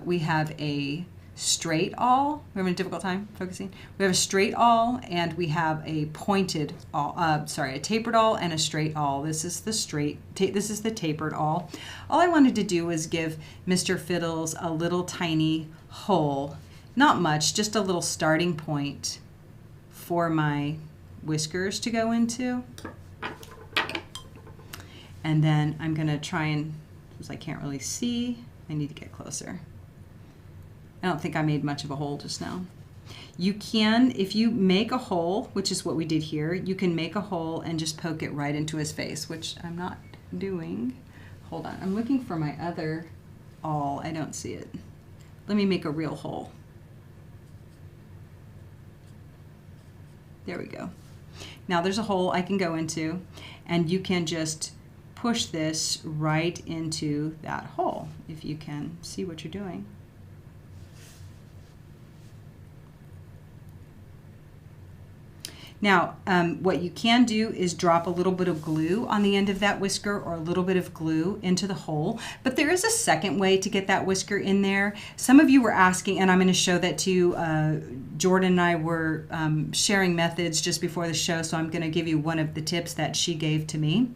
we have a straight awl. We're having a difficult time focusing. We have a straight awl and we have a pointed awl, a tapered awl and a straight awl. This is the this is the tapered awl. All I wanted to do was give Mr. Fiddles a little tiny hole. Not much, just a little starting point for my whiskers to go into. And then I'm going to try and, because I can't really see, I need to get closer. I don't think I made much of a hole just now. You can, if you make a hole, which is what we did here, you can make a hole and just poke it right into his face, which I'm not doing. Hold on, I'm looking for my other awl. I don't see it. Let me make a real hole. There we go. Now there's a hole I can go into, and you can just push this right into that hole, if you can see what you're doing. Now, what you can do is drop a little bit of glue on the end of that whisker or a little bit of glue into the hole. But there is a second way to get that whisker in there. Some of you were asking, and I'm going to show that to you. Jordan and I were sharing methods just before the show, so I'm going to give you one of the tips that she gave to me.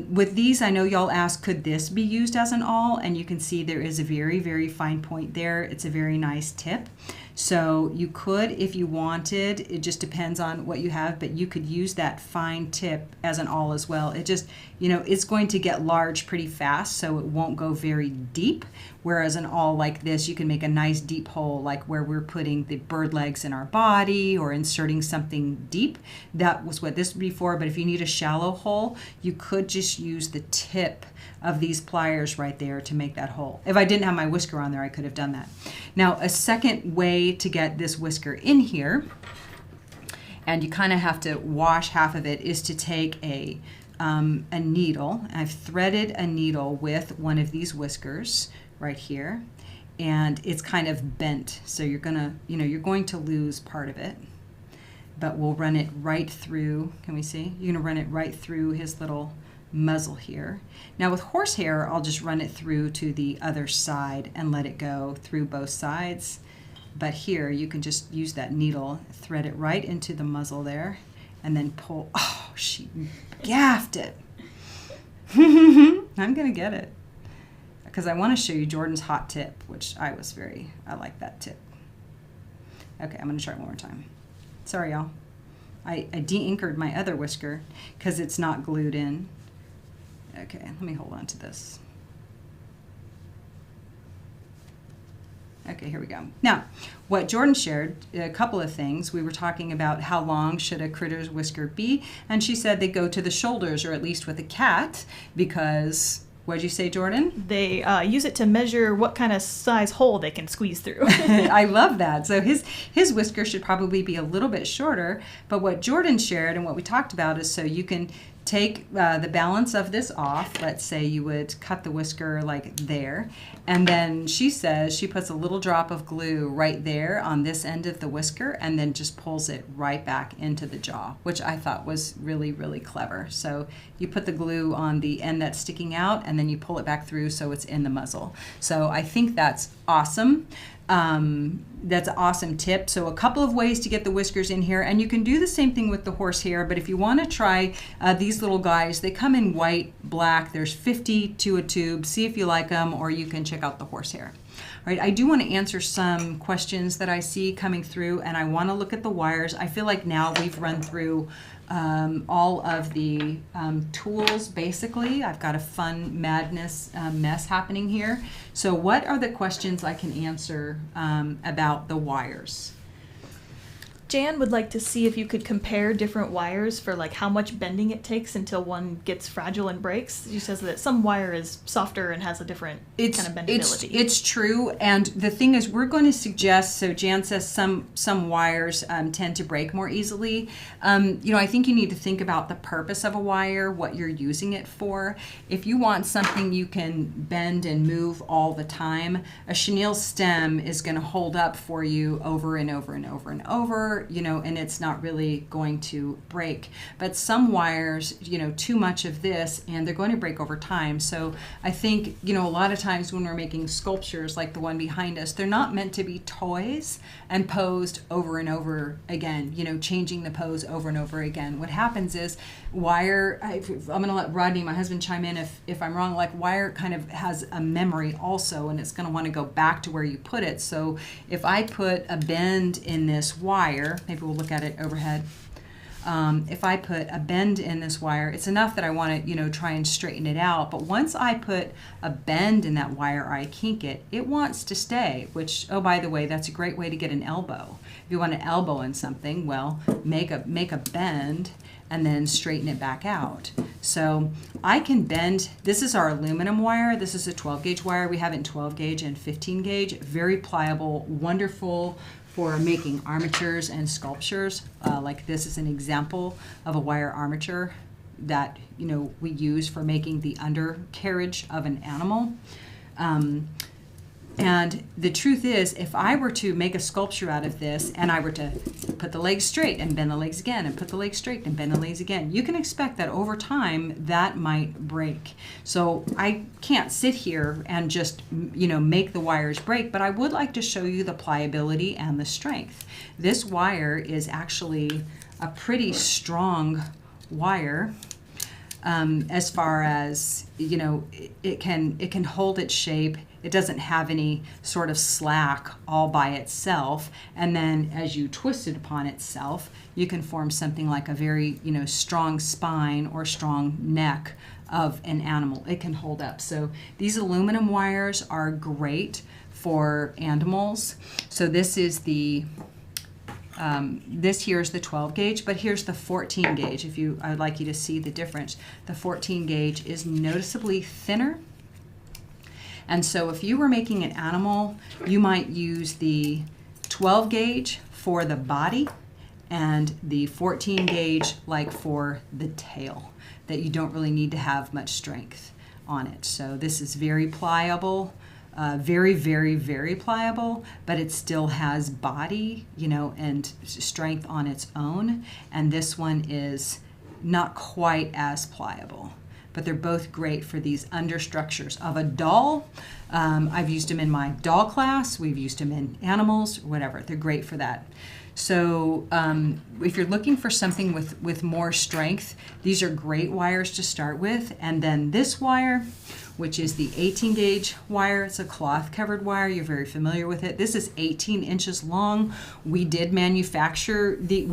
With these, I know y'all asked, could this be used as an awl? And you can see there is a very, very fine point there. It's a very nice tip. So you could, if you wanted, it just depends on what you have, but you could use that fine tip as an awl as well. It just, you know, it's going to get large pretty fast, so it won't go very deep. Whereas an awl like this, you can make a nice deep hole, like where we're putting the bird legs in our body or inserting something deep. That was what this would be for, but if you need a shallow hole, you could just use the tip of these pliers right there to make that hole. If I didn't have my whisker on there, I could have done that. Now, a second way to get this whisker in here, and you kind of have to wash half of it, is to take a needle. I've threaded a needle with one of these whiskers right here, and it's kind of bent, so you're gonna, you're going to lose part of it, but we'll run it right through. Can we see? You're gonna run it right through his little muzzle here. Now with horsehair, I'll just run it through to the other side and let it go through both sides. But here you can just use that needle, thread it right into the muzzle there, and then pull. Oh, she gaffed it. I'm gonna get it because I want to show you Jordan's hot tip, which I like that tip. Okay, I'm gonna try it one more time. Sorry, y'all. I de-inkered my other whisker because it's not glued in. Okay, let me hold on to this. Okay, here we go. Now, what Jordan shared, a couple of things. We were talking about how long should a critter's whisker be, and she said they go to the shoulders, or at least with a cat, because, what'd you say, Jordan? They use it to measure what kind of size hole they can squeeze through. I love that. So his whisker should probably be a little bit shorter, but what Jordan shared and what we talked about is so you can take the balance of this off. Let's say you would cut the whisker like there. And then she says she puts a little drop of glue right there on this end of the whisker and then just pulls it right back into the jaw, which I thought was really, really clever. So you put the glue on the end that's sticking out and then you pull it back through so it's in the muzzle. So I think that's awesome. That's an awesome tip. So a couple of ways to get the whiskers in here, and you can do the same thing with the horsehair, but if you want to try these little guys, they come in white, black. There's 50 to a tube. See if you like them, or you can check out the horsehair. All right, I do want to answer some questions that I see coming through, and I want to look at the wires. I feel like now we've run through all of the tools, basically. I've got a fun madness mess happening here. So what are the questions I can answer about the wires? Jan would like to see if you could compare different wires for like how much bending it takes until one gets fragile and breaks. She says that some wire is softer and has a different kind of bendability. It's true, and the thing is, we're going to suggest. So Jan says some wires tend to break more easily. I think you need to think about the purpose of a wire, what you're using it for. If you want something you can bend and move all the time, a chenille stem is going to hold up for you over and over and over and over. And it's not really going to break. But some wires, too much of this, and they're going to break over time. So I think, a lot of times when we're making sculptures like the one behind us, they're not meant to be toys and posed over and over again, changing the pose over and over again. What happens is wire, I'm going to let Rodney, my husband, chime in if I'm wrong, like wire kind of has a memory also, and it's going to want to go back to where you put it. So if I put a bend in this wire, maybe we'll look at it overhead. If I put a bend in this wire, it's enough that I want to, try and straighten it out. But once I put a bend in that wire or I kink it, it wants to stay, which, oh, by the way, that's a great way to get an elbow. If you want an elbow in something, well, make a bend and then straighten it back out. So I can bend, this is our aluminum wire. This is a 12 gauge wire. We have it in 12 gauge and 15 gauge. Very pliable, wonderful for making armatures and sculptures. Like this is an example of a wire armature that we use for making the undercarriage of an animal. And the truth is, if I were to make a sculpture out of this and I were to put the legs straight and bend the legs again and put the legs straight and bend the legs again, you can expect that over time that might break. So I can't sit here and just, make the wires break, but I would like to show you the pliability and the strength. This wire is actually a pretty strong wire. As far as, it can hold its shape. It doesn't have any sort of slack all by itself. And then as you twist it upon itself, you can form something like a very, strong spine or strong neck of an animal. It can hold up. So these aluminum wires are great for animals. So this is this here is the 12 gauge, but here's the 14 gauge. I'd like you to see the difference. The 14 gauge is noticeably thinner. And so if you were making an animal, you might use the 12 gauge for the body and the 14 gauge like for the tail, that you don't really need to have much strength on it. So this is very pliable. Very, very, very pliable, but it still has body, and strength on its own. And this one is not quite as pliable, but they're both great for these understructures of a doll. I've used them in my doll class. We've used them in animals, whatever. They're great for that. So if you're looking for something with more strength, these are great wires to start with. And then this wire, which is the 18 gauge wire. It's a cloth covered wire. You're very familiar with it. This is 18 inches long. We manufacture these.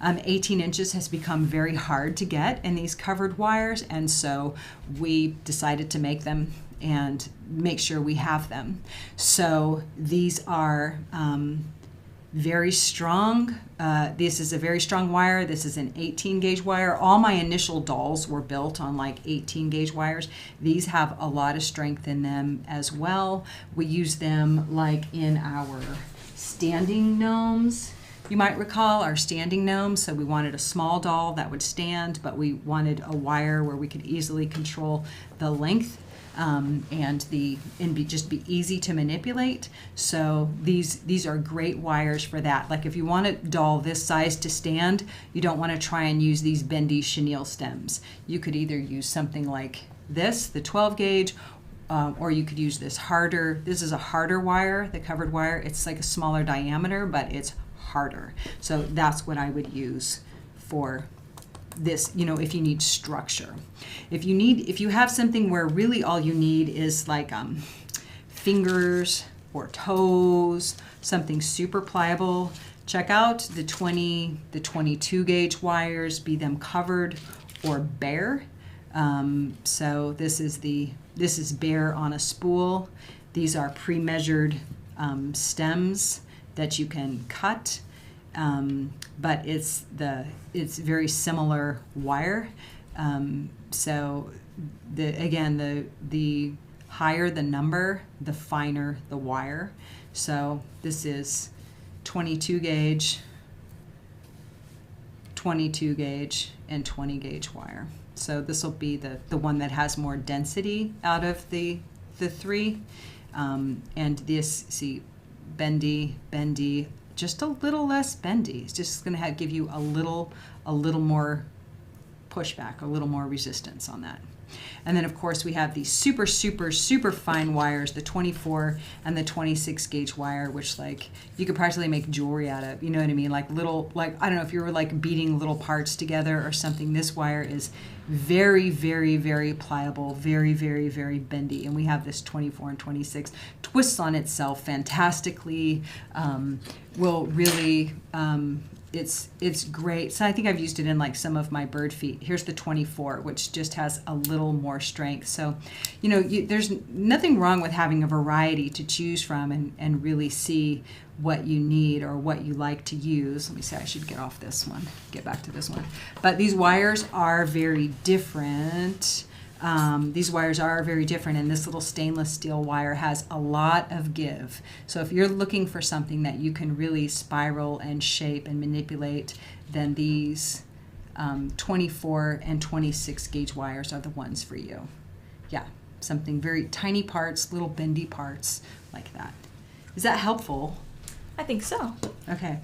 18 inches has become very hard to get in these covered wires, and so we decided to make them and make sure we have them. So these are very strong. This is a very strong wire. This is an 18 gauge wire. All my initial dolls were built on like 18 gauge wires. These have a lot of strength in them as well. We use them like in our standing gnomes. You might recall our standing gnomes, so we wanted a small doll that would stand, but we wanted a wire where we could easily control the length and just be easy to manipulate. So these are great wires for that. Like if you want a doll this size to stand, you don't want to try and use these bendy chenille stems. You could either use something like this, the 12 gauge, or you could use this is a harder wire, the covered wire. It's like a smaller diameter, but it's harder. So that's what I would use for this, if you need structure. If you have something where really all you need is like fingers or toes, something super pliable, check out the 22 gauge wires, be them covered or bare. So this is bare on a spool. These are pre-measured stems that you can cut. But it's very similar wire. So the higher the number, the finer the wire. So this is 22 gauge, 22 gauge, and 20 gauge wire. So this will be the one that has more density out of the three. And this, see, bendy, just a little less bendy. It's just going to give you a little more pushback, a little more resistance on that. And then of course we have these super, super, super fine wires, the 24 and the 26 gauge wire, which like you could practically make jewelry out of, you know what I mean? Like I don't know if you were like beating little parts together or something. This wire is very, very, very pliable, very, very, very bendy. And we have this 24 and 26, twists on itself fantastically, will really, it's great. So I think I've used it in like some of my bird feet. Here's the 24, which just has a little more strength. So, there's nothing wrong with having a variety to choose from and really see what you need or what you like to use. Let me see, I should get off this one, get back to this one. But these wires are very different. And this little stainless steel wire has a lot of give. So if you're looking for something that you can really spiral and shape and manipulate, then these 24 and 26 gauge wires are the ones for you. Yeah, something very tiny parts, little bendy parts like that. Is that helpful? I think so. Okay.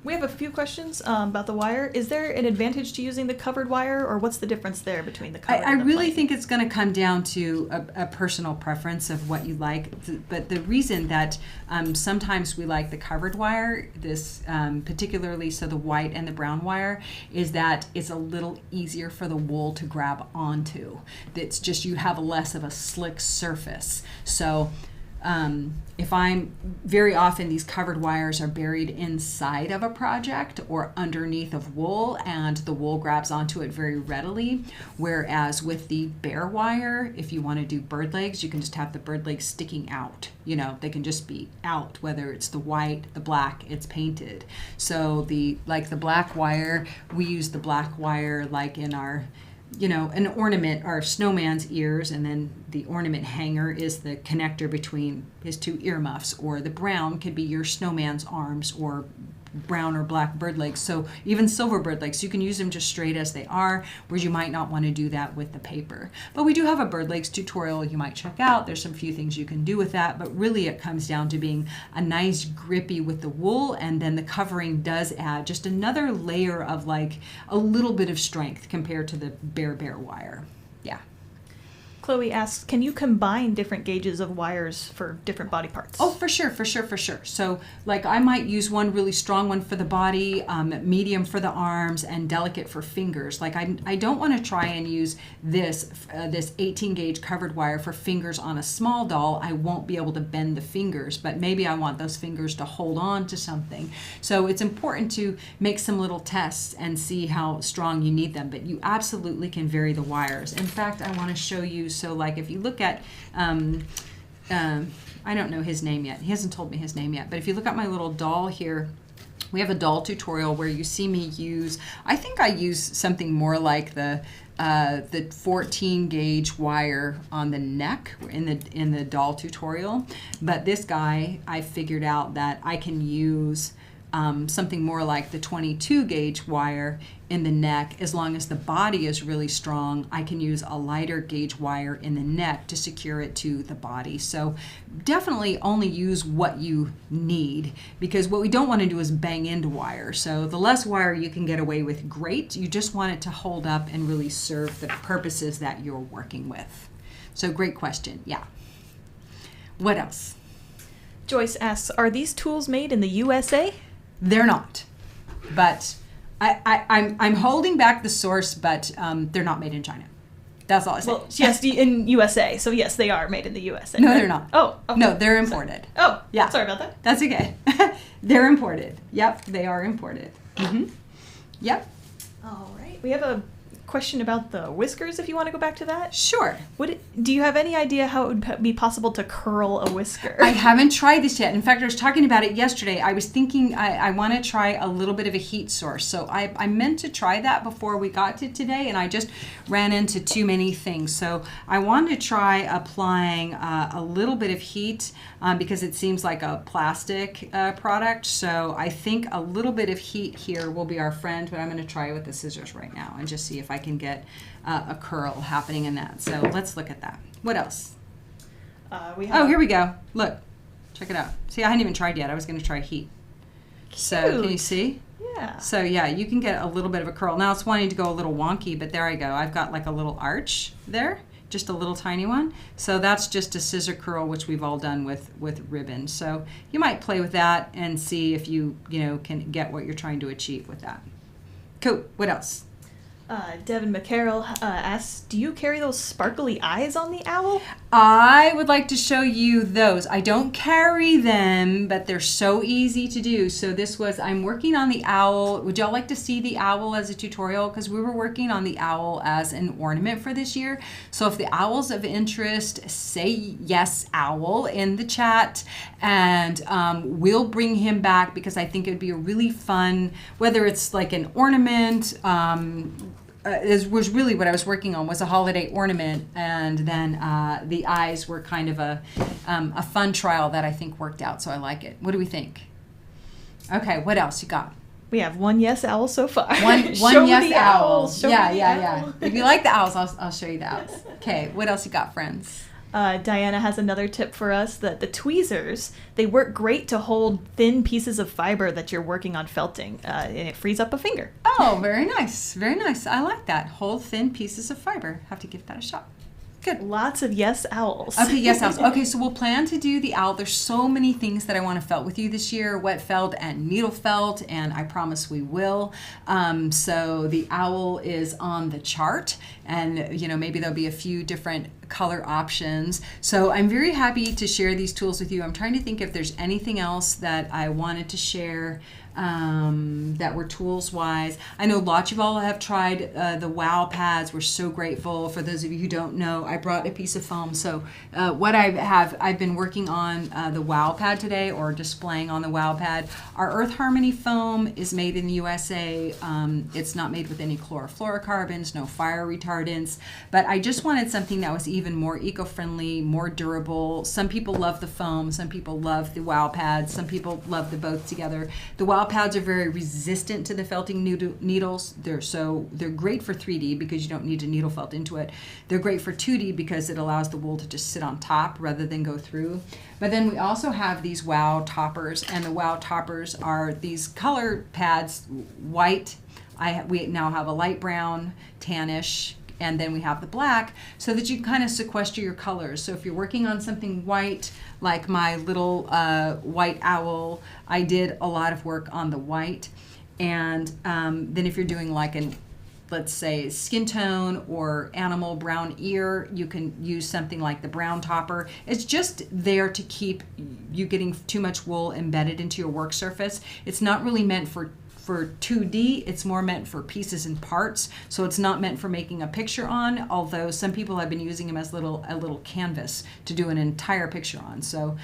We have a few questions about the wire. Is there an advantage to using the covered wire, or what's the difference there between the covered I and the really plain? think it's going to come down to a personal preference of what you like. But the reason that sometimes we like the covered wire, this particularly so the white and the brown wire, is that it's a little easier for the wool to grab onto. It's just you have less of a slick surface. So if I'm very often these covered wires are buried inside of a project or underneath of wool, and the wool grabs onto it very readily. Whereas with the bare wire, if you want to do bird legs, you can just have the bird legs sticking out. They can just be out, whether it's the white, the black, it's painted. So the black wire, we use the black wire like in our an ornament, our snowman's ears, and then the ornament hanger is the connector between his two earmuffs, or the brown could be your snowman's arms, or brown or black bird legs. So even silver bird legs, you can use them just straight as they are, whereas you might not want to do that with the paper. But we do have a bird legs tutorial you might check out. There's some few things you can do with that, but really it comes down to being a nice grippy with the wool, and then the covering does add just another layer of like a little bit of strength compared to the bare wire. Yeah. Chloe asks, can you combine different gauges of wires for different body parts? Oh, for sure. So like I might use one really strong one for the body, medium for the arms, and delicate for fingers. Like I don't want to try and use this 18 gauge covered wire for fingers on a small doll. I won't be able to bend the fingers, but maybe I want those fingers to hold on to something. So it's important to make some little tests and see how strong you need them, but you absolutely can vary the wires. In fact, I want to show you. So like if you look at, I don't know his name yet. He hasn't told me his name yet. But if you look at my little doll here, we have a doll tutorial where you see me use, I think I use something more like the 14 gauge wire on the neck in the doll tutorial. But this guy, I figured out that I can use something more like the 22 gauge wire in the neck. As long as the body is really strong, I can use a lighter gauge wire in the neck to secure it to the body. So definitely only use what you need, because what we don't want to do is bang into wire. So the less wire you can get away with, great. You just want it to hold up and really serve the purposes that you're working with. So great question. Yeah. What else? Joyce asks, are these tools made in the USA? They're not, but I'm holding back the source, but they're not made in China. That's all I say. Well, yes, in USA. So yes, they are made in the USA. No, right? they're not. Oh, okay. No, they're imported. Oh, Yeah. Sorry about that. That's okay. They're imported. Yep, they are imported. Yep, All right. We have a question about the whiskers, if you want to go back to that. sure. Do you have any idea how it would be possible to curl a whisker? I haven't tried this yet. In fact, I was talking about it yesterday. I was thinking I want to try a little bit of a heat source. So I meant to try that before we got to today, and I just ran into too many things. So I wanted to try applying a little bit of heat because it seems like a plastic product. So I think a little bit of heat here will be our friend, but I'm going to try it with the scissors right now and just see if I can get a curl happening in that. So let's look at that. What else? We have, Oh, here we go. Look, check it out. See, I hadn't even tried yet. I was going to try heat. So can you Cute. see? Yeah. So yeah, you can get a little bit of a curl. Now it's wanting to go a little wonky, but there I go. I've got like a little arch there, just a little tiny one. So that's just a scissor curl, which we've all done with ribbon. So you might play with that and see if you can get what you're trying to achieve with that. Cool. What else? Devin McCarroll asks, do you carry those sparkly eyes on the owl? I would like to show you those. I don't carry them, but they're so easy to do. So I'm working on the owl. Would y'all like to see the owl as a tutorial? Because we were working on the owl as an ornament for this year. So if the owl's of interest, say yes, owl in the chat, and we'll bring him back, because I think it'd be a really fun, whether it's like an ornament, was really what I was working on, was a holiday ornament, and then the eyes were kind of a fun trial that I think worked out, so I like it. What do we think? Okay, what else you got? We have one yes owl so far. One Show me yes the owl. Show me Yeah, the yeah. owl. If you like the owls, I'll show you the owls. Okay, what else you got, friends? Diana has another tip for us, that the tweezers, they work great to hold thin pieces of fiber that you're working on felting, and it frees up a finger. Oh, very nice. Very nice. I like that. Hold thin pieces of fiber. Have to give that a shot. Good. Lots of yes owls. Okay, yes, owls. Okay, so we'll plan to do the owl. There's so many things that I want to felt with you this year, wet felt and needle felt, and I promise we will. So the owl is on the chart, and maybe there'll be a few different color options. So I'm very happy to share these tools with you. I'm trying to think if there's anything else that I wanted to share that were tools wise. I know lots of you all have tried the wow pads. We're so grateful. For those of you who don't know, I brought a piece of foam. So I've been working on the wow pad today, or displaying on the wow pad. Our Earth Harmony foam is made in the USA. It's not made with any chlorofluorocarbons, no fire retardants, but I just wanted something that was even more eco-friendly, more durable. Some people love the foam, some people love the wow pads, some people love the both together. The wow pads are very resistant to the felting needles. They're great for 3D because you don't need to needle felt into it. They're great for 2D because it allows the wool to just sit on top rather than go through. But then we also have these wow toppers, and the wow toppers are these color pads, white. We now have a light brown, tannish, and then we have the black, so that you can kind of sequester your colors. So if you're working on something white, like my little white owl, I did a lot of work on the white. And then if you're doing like let's say skin tone or animal brown ear, you can use something like the brown topper. It's just there to keep you getting too much wool embedded into your work surface. It's not really meant for for 2D, it's more meant for pieces and parts. So it's not meant for making a picture on, although some people have been using them as a little canvas to do an entire picture on. So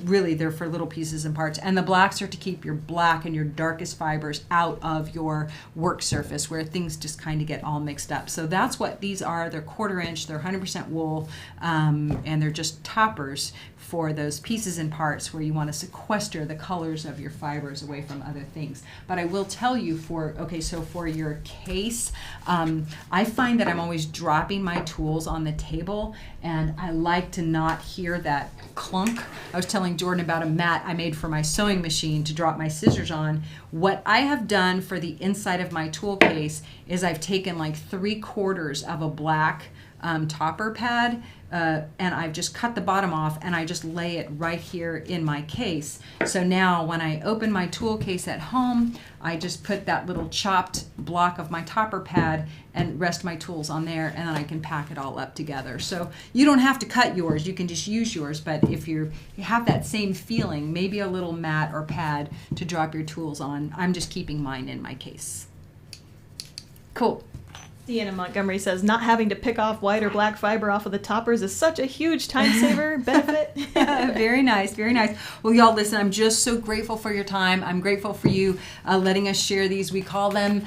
really they're for little pieces and parts. And the blacks are to keep your black and your darkest fibers out of your work surface where things just kind of get all mixed up. So that's what these are. They're 1/4 inch, they're 100% wool, and they're just toppers for those pieces and parts where you want to sequester the colors of your fibers away from other things. But I will tell you for your case, I find that I'm always dropping my tools on the table, and I like to not hear that clunk. I was telling Jordan about a mat I made for my sewing machine to drop my scissors on. What I have done for the inside of my tool case is I've taken like 3/4 of a black topper pad, and I've just cut the bottom off and I just lay it right here in my case. So now when I open my tool case at home, I just put that little chopped block of my topper pad and rest my tools on there, and then I can pack it all up together. So you don't have to cut yours, you can just use yours, but if you have that same feeling, maybe a little mat or pad to drop your tools on. I'm just keeping mine in my case. Cool. Deanna Montgomery says, not having to pick off white or black fiber off of the toppers is such a huge time saver benefit. Very nice, very nice. Well, y'all, listen, I'm just so grateful for your time. I'm grateful for you letting us share these. We call them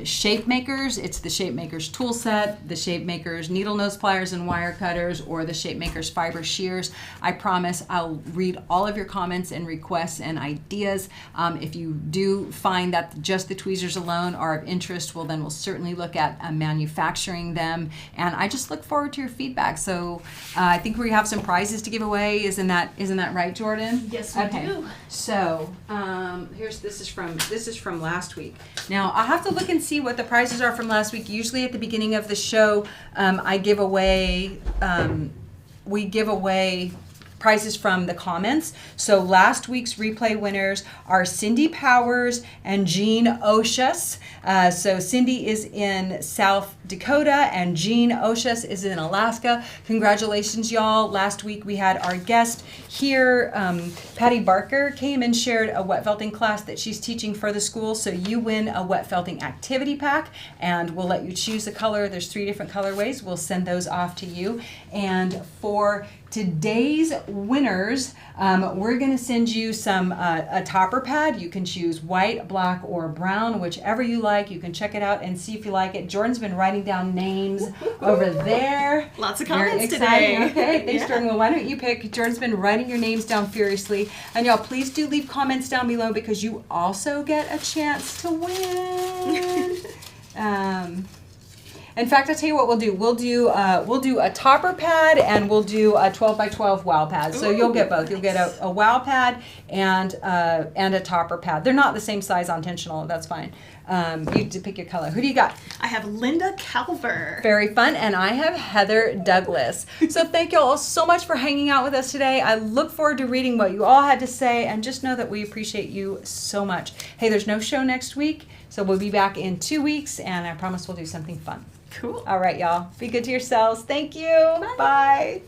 shape makers. It's the shape makers tool set, the shape makers needle nose pliers and wire cutters, or the shape makers fiber shears. I promise I'll read all of your comments and requests and ideas. If you do find that just the tweezers alone are of interest, well, then we'll certainly look at manufacturing them, and I just look forward to your feedback. So I think we have some prizes to give away. Isn't that right, Jordan? Yes, we do. So this is from last week. Now I'll have to look and see what the prizes are from last week. Usually at the beginning of the show, we give away prizes from the comments. So last week's replay winners are Cindy Powers and Jean Oshus. So Cindy is in South Dakota and Jean Oshus is in Alaska. Congratulations, y'all. Last week we had our guest here, Patty Barker, came and shared a wet felting class that she's teaching for the school. So you win a wet felting activity pack, and we'll let you choose the color. There's 3 different colorways. We'll send those off to you. And for today's winners, we're going to send you a topper pad. You can choose white, black, or brown, whichever you like. You can check it out and see if you like it. Jordan's been writing down names over there. Lots of Very comments exciting. today. Okay, thanks, Jordan. Well, why don't you pick? Jordan's been writing your names down furiously. And y'all, please do leave comments down below because you also get a chance to win. In fact, I'll tell you what we'll do. We'll do a topper pad, and we'll do a 12 by 12 wow pad. So you'll get both. You'll get a wow pad and a topper pad. They're not the same size on tensional. That's fine. You have to pick your color. Who do you got? I have Linda Calver. Very fun. And I have Heather Douglas. So thank you all so much for hanging out with us today. I look forward to reading what you all had to say, and just know that we appreciate you so much. Hey, there's no show next week, so we'll be back in 2 weeks, and I promise we'll do something fun. Cool. All right, y'all. Be good to yourselves. Thank you. Bye.